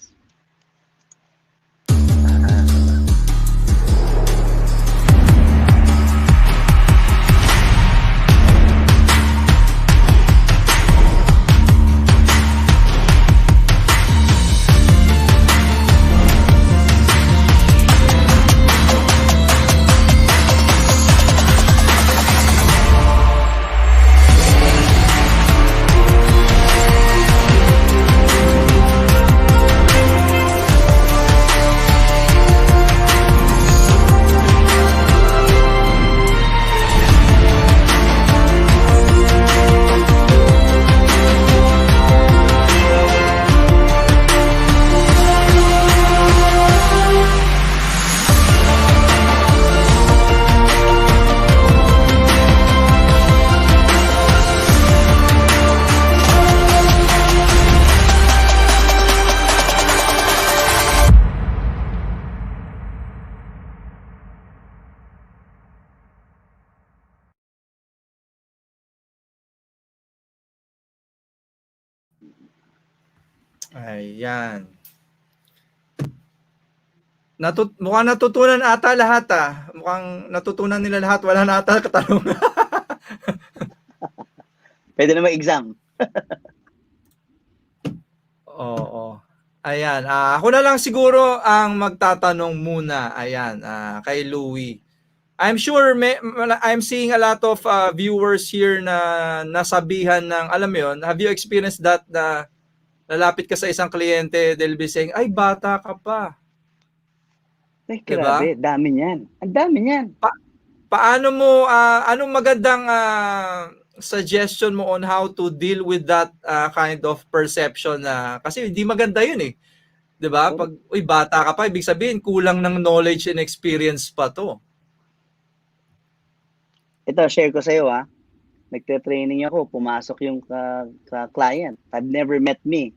Ayan. Mukhang natutunan ata lahat Mukhang natutunan nila lahat. Wala na ata katanungan. Pwede na mag-exam. Oo. Ayan. Ako na lang siguro ang magtatanong muna. Ayan. Kay Louie. I'm sure I'm seeing a lot of viewers here na nasabihan ng, alam mo yun, have you experienced that na lalapit ka sa isang kliyente, they'll be saying, ay, bata ka pa. Ay, Diba? grabe. Dami niyan. Ang dami niyan. Paano mo, anong magandang suggestion mo on how to deal with that kind of perception kasi hindi maganda yun eh. 'Di ba? Pag uy bata ka pa, ibig sabihin kulang ng knowledge and experience pa 'to. Ito, share ko sa iyo Nagte-training ako, pumasok yung client. Have never met me.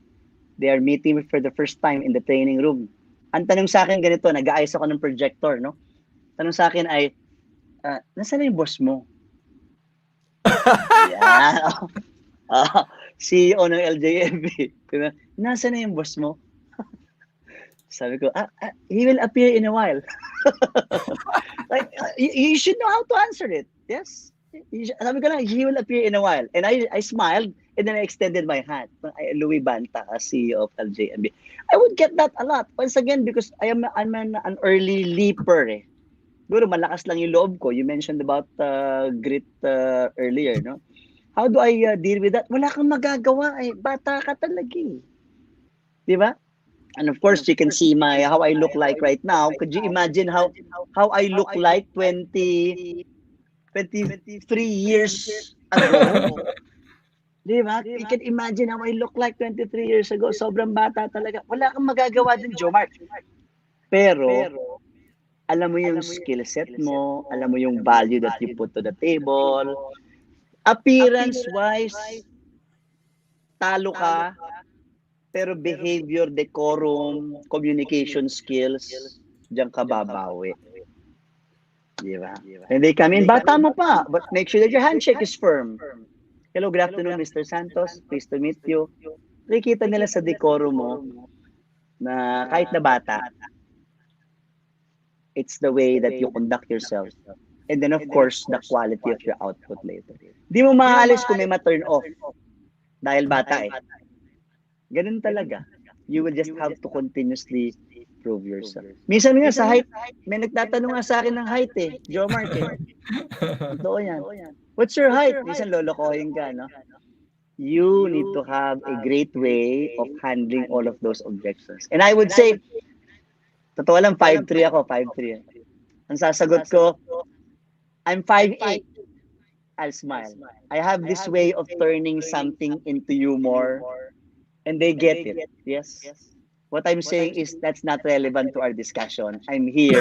They are meeting me for the first time in the training room. Ang tanong sa akin ganito, nag-aayos ako ng projector, no? Tanong sa akin ay, nasaan na yung boss mo? Yan. CEO ng LJFB. Diba? Nasaan na yung boss mo? Sabi ko, he will appear in a while. Like, you should know how to answer it. Yes. Sabi ko lang, he will appear in a while. And I smiled and then I extended my hand. Louie Banta, CEO of LJFB. I would get that a lot. Once again, because I'm an early leaper eh. Siguro malakas lang yung loob ko. You mentioned about grit earlier, no? How do I deal with that? Wala kang magagawa eh. Bata ka talaga eh. Di ba? And of course, you can see how I look like right now. Could you imagine how I look like 23 years ago? Di ba? You can imagine how I look like 23 years ago. Sobrang bata talaga. Wala kang magagawa din, Jomarc. Pero, alam mo yung skill set mo, alam mo yung value that you put to the table. Appearance-wise, talo ka, pero behavior, decorum, communication skills, diyan ka babawi. Di ba? And they come in, bata mo pa, but make sure that your handshake is firm. Hello, good afternoon, Mr. Santos. Pleased to meet you. Nakikita nila sa decorum mo na kahit na bata, it's the way that you conduct yourself. And then, of course, the quality of your output later. Di mo maaalis kung may ma-turn off dahil bata eh. Ganun talaga. You will just have to continuously prove yourself. Minsan nga sa height, may nagtatanong nga sa akin ng height eh. Jomarc eh. Totoo yan. What's your height? Minsan lolokohin ka, no? You need to have a great way of handling all of those objections. And I would say, totoo lang, 5'3 ako, 5'3. Ang sasagot ko, I'm 5'8. I'll smile. I have this way of turning something into humor. And they get it. Yes. What I'm saying is that's not relevant to our discussion. I'm here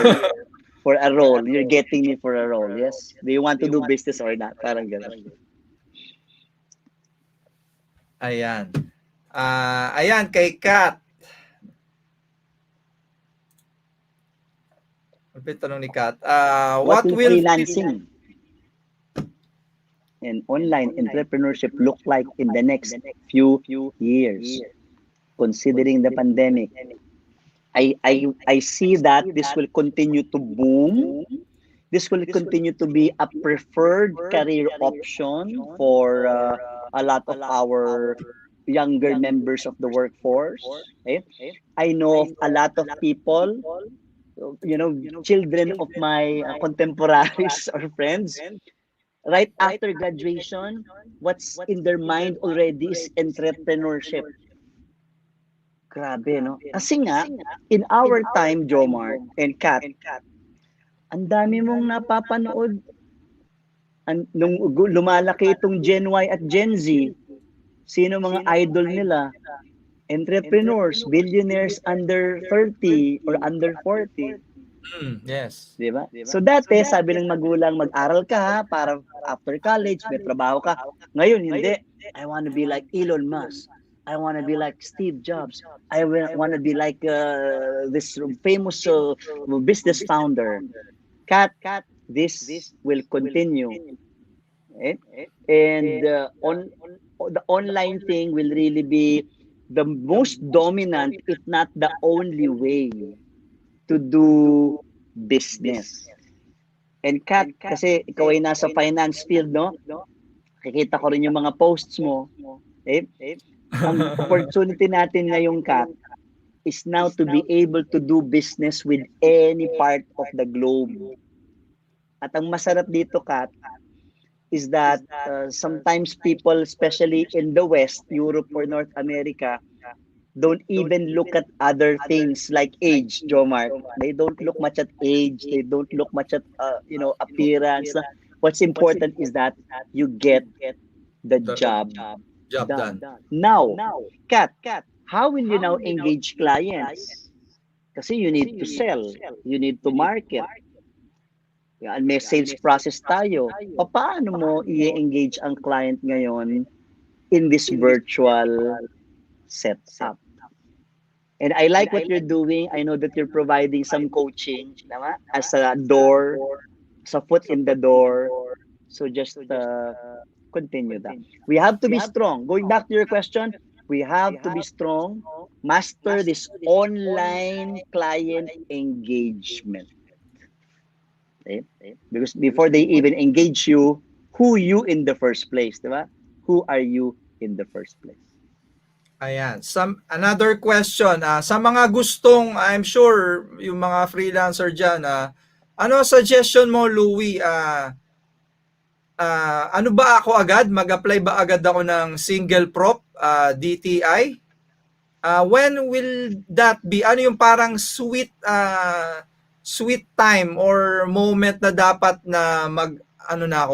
for a role. You're getting me for a role. Yes. Do you want to do business or not? Parang gano'n. Ayan. Ayan, kay Kat. Ano tanong ni Kat? What will freelancing and online entrepreneurship look like in the next few years, considering the pandemic? I see that this will continue to boom. This will continue to be a preferred career option for a lot of our younger members of the workforce. Okay? I know of a lot of people, children of my contemporaries or friends, right after graduation, what's in their mind already is entrepreneurship. Grabe, no? Kasi nga, in our time, Jomarc and Kat, ang dami mong napapanood. Nung lumalaki itong Gen Y at Gen Z, sino mga idol nila? Entrepreneurs, billionaires under 30 or under 40. Yes. Diba? So dati, sabi ng magulang, mag-aral ka ha, para after college, may trabaho ka. Ngayon, hindi. I want to be like Elon Musk. I want to be like Steve Jobs. I want to be like this famous business founder. Kat, this will continue. And the online thing will really be the most dominant, if not the only way to do business. And Kat, kasi ikaw ay nasa finance field, no? Nakikita ko rin yung mga posts mo. Eh, ang opportunity natin ngayong, Kat, is now to be able to do business with any part of the globe. At ang masarap dito, Kat, is that sometimes people, especially in the West, Europe or North America, don't even look at other things like age, Jomarc. They don't look much at age. They don't look much at appearance. What's important is that you get the job done. Now, Kat, how will you now engage clients? Kasi you need to sell. You need to market. Yan, may sales process tayo. Paano mo i-engage ang client ngayon in this virtual setup? And I like what you're doing. I know that you're providing some coaching, tama? As a door, as a foot in the door. So just continue that. We have to be strong. Going back to your question, we have to be strong. Master this online client engagement. Okay? Because before they even engage you, who you in the first place, diba? Who are you in the first place? Ayan. Another question. Sa mga gustong, I'm sure, yung mga freelancer dyan, ano suggestion mo, Louie? Ano ba ako agad? Mag-apply ba agad ako ng single prop, DTI? When will that be? Ano yung parang sweet time or moment na dapat na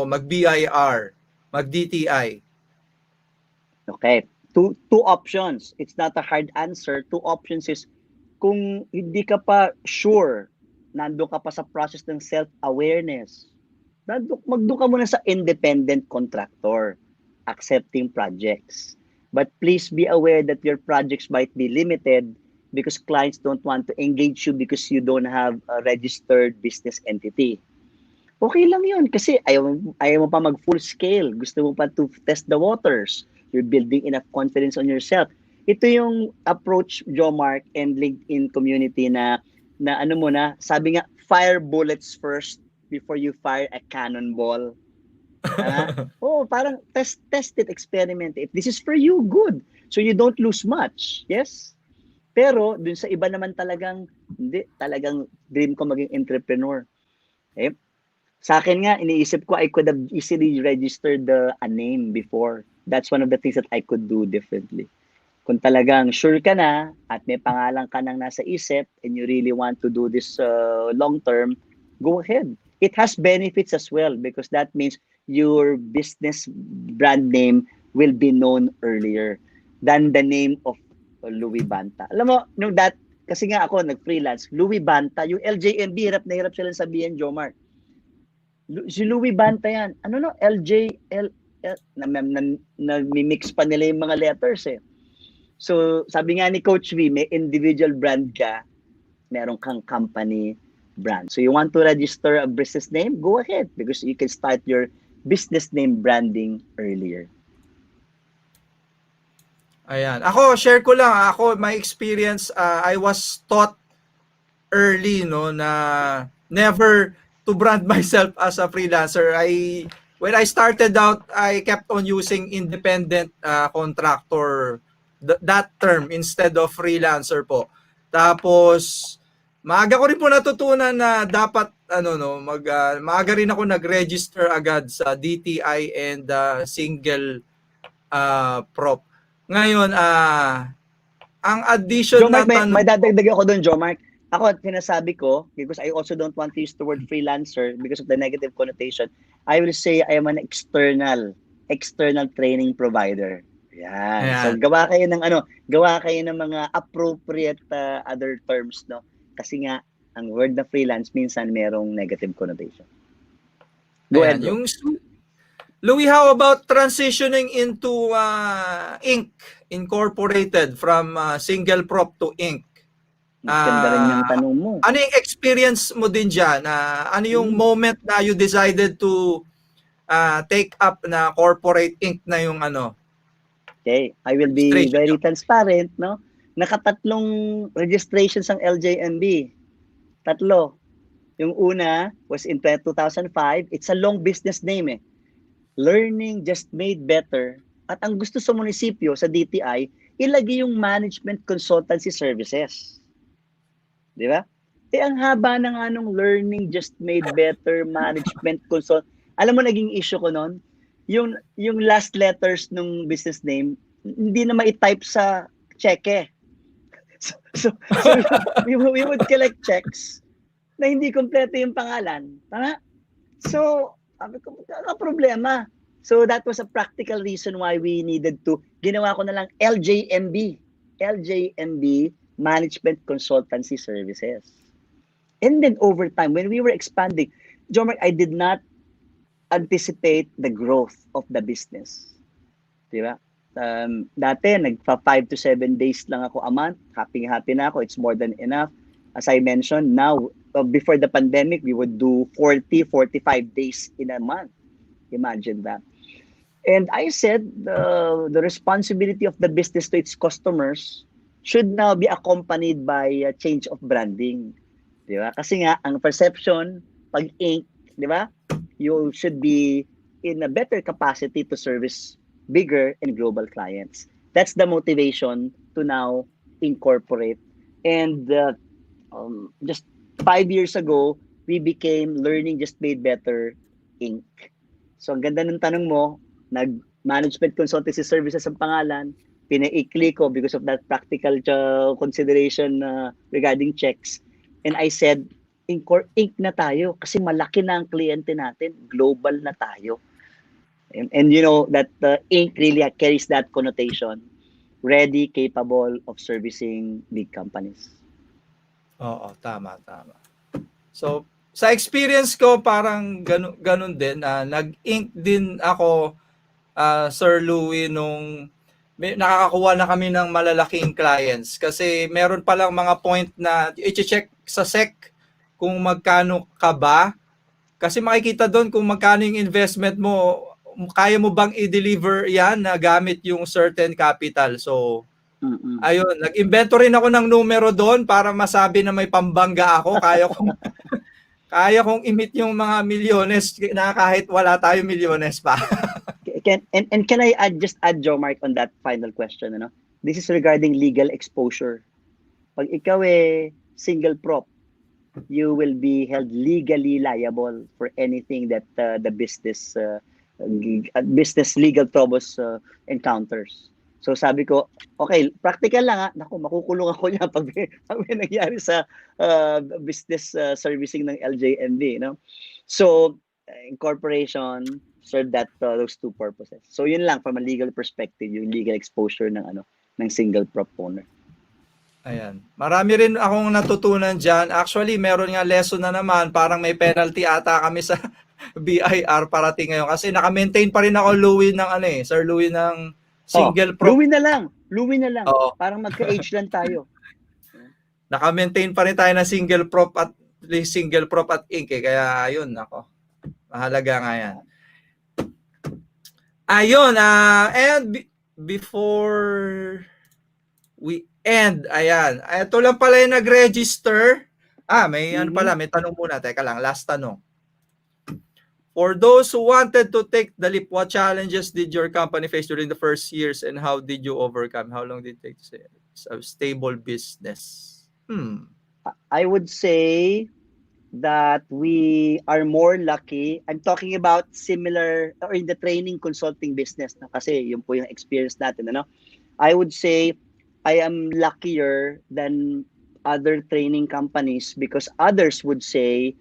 mag-BIR, mag-DTI? Okay. Two options. It's not a hard answer. Two options is kung hindi ka pa sure, nandun ka pa sa process ng self-awareness, magdoon ka muna sa independent contractor, accepting projects. But please be aware that your projects might be limited because clients don't want to engage you because you don't have a registered business entity. Okay lang yun kasi ayaw mo pa mag full scale. Gusto mo pa to test the waters. You're building enough confidence on yourself. Ito yung approach, Jomarc and LinkedIn community na ano mo na, sabi nga, fire bullets first before you fire a cannonball. Parang test it, experiment. If this is for you, good. So you don't lose much. Yes? Pero dun sa iba naman talagang, hindi, talagang dream ko maging entrepreneur. Okay? Sa akin nga, iniisip ko, I could have easily registered a name before. That's one of the things that I could do differently. Kung talagang sure ka na at may pangalan ka nang nasa isip and you really want to do this long term, go ahead. It has benefits as well because that means your business brand name will be known earlier than the name of Louie Banta. Alam mo, kasi nga ako nag-freelance, Louie Banta, yung LJMB, hirap na hirap silang sabihin, Jomarc. Si Louie Banta yan. Ano no? Na-mix pa nila yung mga letters eh. So, sabi nga ni Coach V, may individual brand ka, meron kang company brand. So, you want to register a business name? Go ahead because you can start your business name branding earlier. Ayan. Ako, share ko lang. My experience, I was taught early, no, na never to brand myself as a freelancer. When I started out, I kept on using independent contractor, that term instead of freelancer po. Tapos maaga ko rin po natutunan na dapat maaga rin ako nag-register agad sa DTI and single prop. Ngayon ang addition Jomarc, na may dadagdag ako doon, Jomarc. Ako, sinasabi ko, because I also don't want to use the word freelancer because of the negative connotation, I will say I am an external training provider. Yan. So gawa kayo ng mga appropriate other terms, no? Kasi nga ang word na freelance minsan merong negative connotation. Go ahead, bro. Louie, how about transitioning into Inc. Incorporated from single prop to Inc? Ganda rin yung tanong mo. Ano yung experience mo din dyan? Ano yung moment na you decided to take up na corporate Inc. na yung ano? Okay, I will be Registration. very transparent, no? Nakatatlong registrations ang LJMB. Tatlo. Yung una was in 2005. It's a long business name eh. Learning Just Made Better. At ang gusto sa munisipyo, sa DTI, ilagay yung management consultancy services. Di ba? Eh, ang haba na nga nung Learning Just Made Better management consult. Alam mo, naging issue ko noon, yung last letters nung business name, hindi na ma-type sa cheque. So we would collect checks na hindi kompleto yung pangalan. Tama? So, sabi ko, problema. So, that was a practical reason why we needed to, ginawa ko na lang LJMB, Management Consultancy Services. And then over time, when we were expanding, Jomarc, I did not anticipate the growth of the business. Diba? Dati, nagpa 5 to 7 days lang ako a month. Happy na ako. It's more than enough. As I mentioned, now, before the pandemic, we would do 40, 45 days in a month. Imagine that. And I said the responsibility of the business to its customers should now be accompanied by a change of branding. Di ba? Kasi nga, ang perception, pag ink, di ba? You should be in a better capacity to service bigger and global clients. That's the motivation to now incorporate. And just 5 years ago, we became Learning Just Made Better, Inc. So, ang ganda ng tanong mo, nag-management consultancy services ang pangalan, pinaikli ko because of that practical consideration regarding checks. And I said, Inc. na tayo kasi malaki na ang kliyente natin, global na tayo. And you know that Inc. really carries that connotation, ready, capable of servicing big companies. Oo, tama. So, sa experience ko, parang ganun din. Nag-ink din ako, Sir Louie, nung nakakakuha na kami ng malalaking clients. Kasi meron palang mga point na i-check sa SEC kung magkano ka ba. Kasi makikita doon kung magkano yung investment mo, kaya mo bang i-deliver yan na gamit yung certain capital. So, ayun, nag-invento rin ako ng numero doon para masabi na may pambangga ako. Kaya kong imit yung mga milyones na kahit wala tayo milyones pa. Can I just add, Jomarc, on that final question? Ano? This is regarding legal exposure. Pag ikaw single prop, you will be held legally liable for anything that the business legal troubles encounters. So sabi ko, okay, practical lang naku, makukulong ako niya pag may nangyari sa business servicing ng LJMB, no? So, incorporation serve those two purposes. So yun lang from a legal perspective, yung legal exposure ng single prop owner. Ayan. Marami rin akong natutunan dyan. Actually, meron nga lesson na naman. Parang may penalty ata kami sa BIR parating ngayon. Kasi naka-maintain pa rin ako, Louie, ng Sir Louie, ng single prop. Louie na lang. Oo. Parang magka-age lang tayo. Naka-maintain pa rin tayo ng single prop at ink. Kaya ayun, ako. Mahalaga nga yan. Ayun. And before we end, ayan. Ito lang pala yung nag-register. May may tanong muna. Teka lang, last tanong. For those who wanted to take the leap, what challenges did your company face during the first years and how did you overcome? How long did it take to say a stable business? I would say that we are more lucky. I'm talking about similar or in the training consulting business na kasi yun po yung experience natin. I would say I am luckier than other training companies because others would say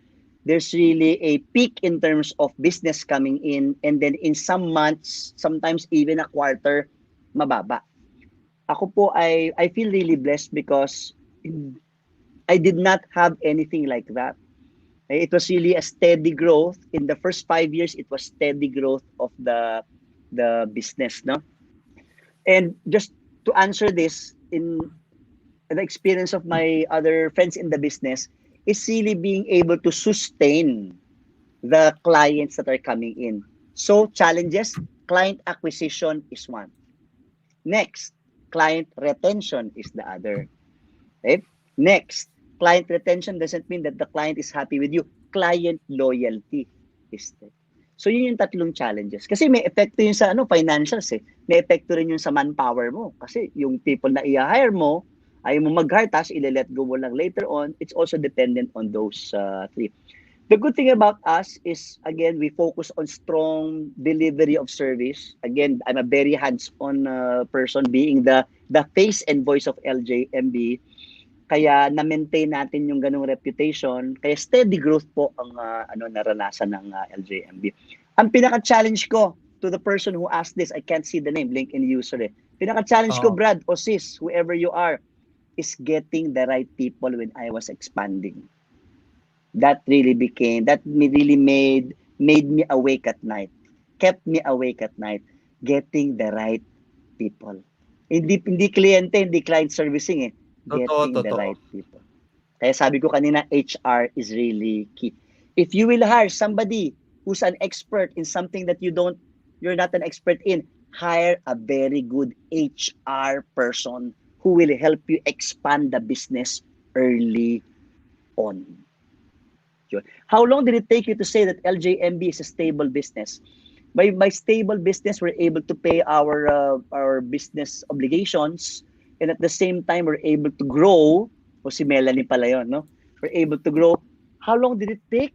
there's really a peak in terms of business coming in and then in some months, sometimes even a quarter, mababa. Ako po, I feel really blessed because I did not have anything like that. It was really a steady growth. In the first 5 years, it was steady growth of the business, no? And just to answer this, in the experience of my other friends in the business, is really being able to sustain the clients that are coming in. So challenges, client acquisition is one. Next, client retention is the other. Okay? Next, client retention doesn't mean that the client is happy with you. Client loyalty is there. So yun yung tatlong challenges. Kasi may epekto yun sa financials eh. May epekto rin yun sa manpower mo. Kasi yung people na i-hire mo, ayaw mo mag-hire, tapos i-let go mo lang later on. It's also dependent on those three. The good thing about us is, again, we focus on strong delivery of service. Again, I'm a very hands-on person, being the face and voice of LJMB. Kaya na-maintain natin yung ganung reputation. Kaya steady growth po ang naranasan ng LJMB. Ang pinaka-challenge ko to the person who asked this, I can't see the name, LinkedIn user eh. Pinaka-challenge ko, Brad o sis, whoever you are, is getting the right people when I was expanding. That really made me awake at night. Kept me awake at night. Getting the right people. Hindi kliyente, hindi client servicing eh. Getting the right people. Kaya sabi ko kanina, HR is really key. If you will hire somebody who's an expert in something that you're not an expert in, hire a very good HR person who will help you expand the business early on. How long did it take you to say that LJMB is a stable business? By stable business, we're able to pay our business obligations, and at the same time, we're able to grow. O si Melanie pala yun, no? We're able to grow. How long did it take?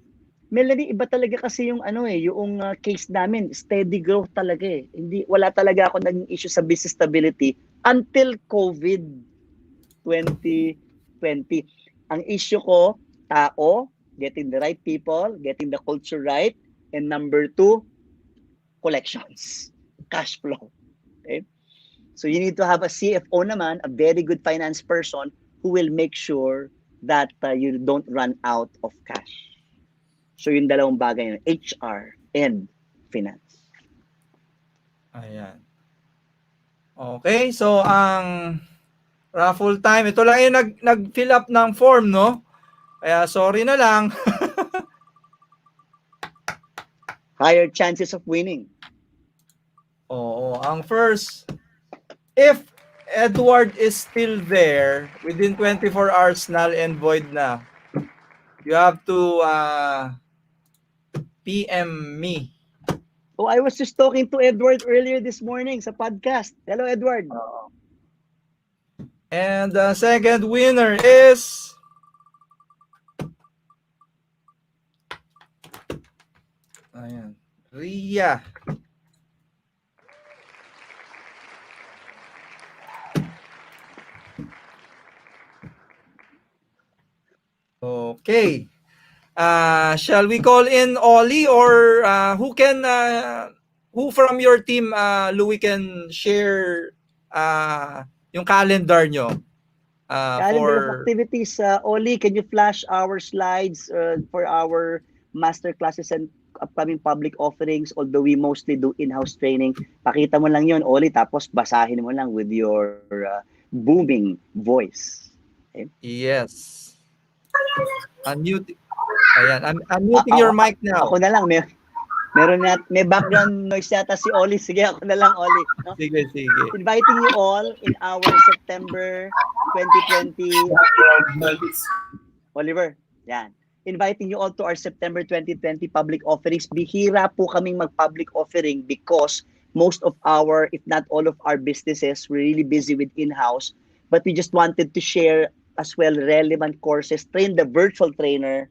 Melanie, iba talaga kasi yung yung case namin, steady growth talaga eh. Wala talaga ako naging issue sa business stability until COVID 2020. Ang issue ko, tao, getting the right people, getting the culture right, and number 2, collections, cash flow. Okay? So you need to have a CFO naman, a very good finance person who will make sure that you don't run out of cash. So yung dalawang bagay yun, HR and finance. Ayan. Okay, so ang raffle time, ito lang yung nag-fill up ng form, no? Kaya sorry na lang. Higher chances of winning. Oo, ang first, if Edward is still there, within 24 hours, null and void na. You have to PM me. Oh, I was just talking to Edward earlier this morning sa podcast. Hello, Edward. And the second winner is ayan, Ria. Okay. Shall we call in Ollie, or who from your team, Louie, can share yung calendar nyo? Calendar of activities. Oli, can you flash our slides for our master classes and upcoming public offerings? Although we mostly do in-house training. Pakita mo lang yon, Oli, tapos basahin mo lang with your booming voice. Okay? Yes. Unmute. Ayan, unmuting your mic now. Ako na lang, may background noise yata si Oli. Sige, ako na lang, Oli. No? Sige. Inviting you all in our September 2020. Oliver, yan. Inviting you all to our September 2020 public offerings. Bihira po kaming mag-public offering because most of our, if not all of our businesses, we're really busy with in-house. But we just wanted to share as well relevant courses, train the virtual trainer,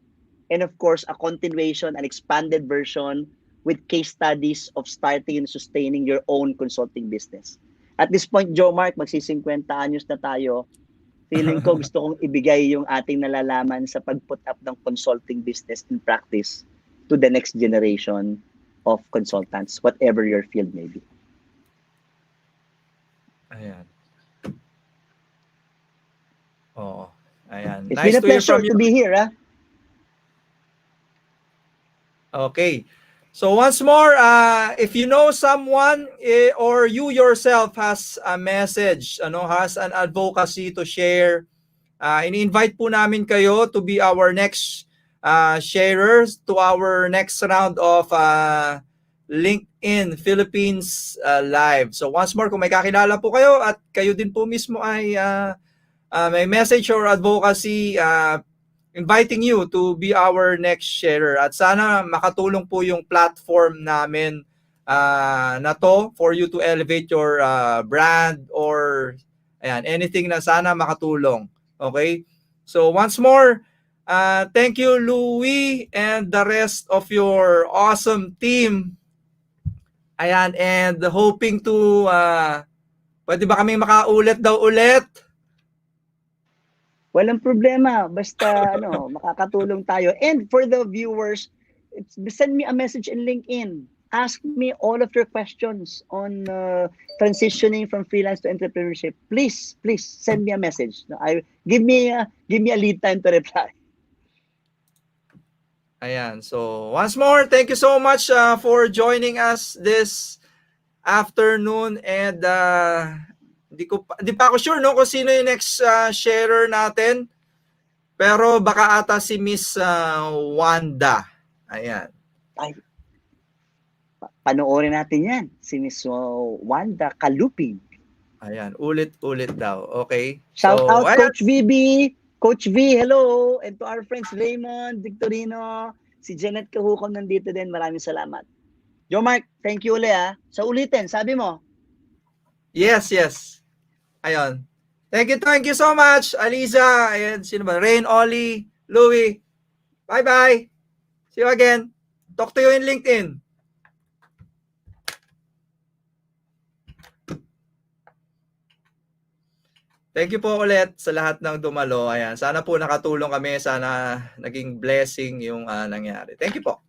and of course, a continuation, an expanded version with case studies of starting and sustaining your own consulting business. At this point, Jomarc, magsi-50 anyos na tayo. Feeling ko gusto kong ibigay yung ating nalalaman sa pag-put up ng consulting business in practice to the next generation of consultants, whatever your field may be. Ayan. Oh, ayan. It's Nice been a pleasure to be here. Huh? Okay. So once more, if you know someone or you yourself has a message, has an advocacy to share, ini-invite po namin kayo to be our next sharers to our next round of LinkedIn Philippines Live. So once more, kung may kakilala po kayo at kayo din po mismo ay may message or advocacy, inviting you to be our next sharer. At sana makatulong po yung platform namin na to for you to elevate your brand or ayan, anything na sana makatulong. Okay? So once more, thank you Louie and the rest of your awesome team. Ayan, and hoping to pwede ba kaming makaulit daw ulit? Walang problema. Basta makakatulong tayo. And for the viewers, send me a message in LinkedIn. Ask me all of your questions on transitioning from freelance to entrepreneurship. Please send me a message. Give me a lead time to reply. Ayan. So, once more, thank you so much for joining us this afternoon, and di pa ako sure kung sino yung next sharer natin, pero baka ata si Miss Wanda. Ayan. Ay, panoorin natin yan. Si Miss Wanda Kaluping. Ayan, ulit-ulit daw. Okay. Shout out ayan. Coach VB. Coach V, hello. And to our friends Raymond, Victorino, si Janet Kahukom nandito din. Maraming salamat. Jomarc, thank you ulit Sa ulitin, sabi mo. Yes. Ayun. Thank you so much, Aliza. Ayan, sino ba? Rain, Ollie, Louie. Bye-bye. See you again. Talk to you in LinkedIn. Thank you po ulit sa lahat ng dumalo. Ayan, sana po nakatulong kami. Sana naging blessing yung nangyari. Thank you po.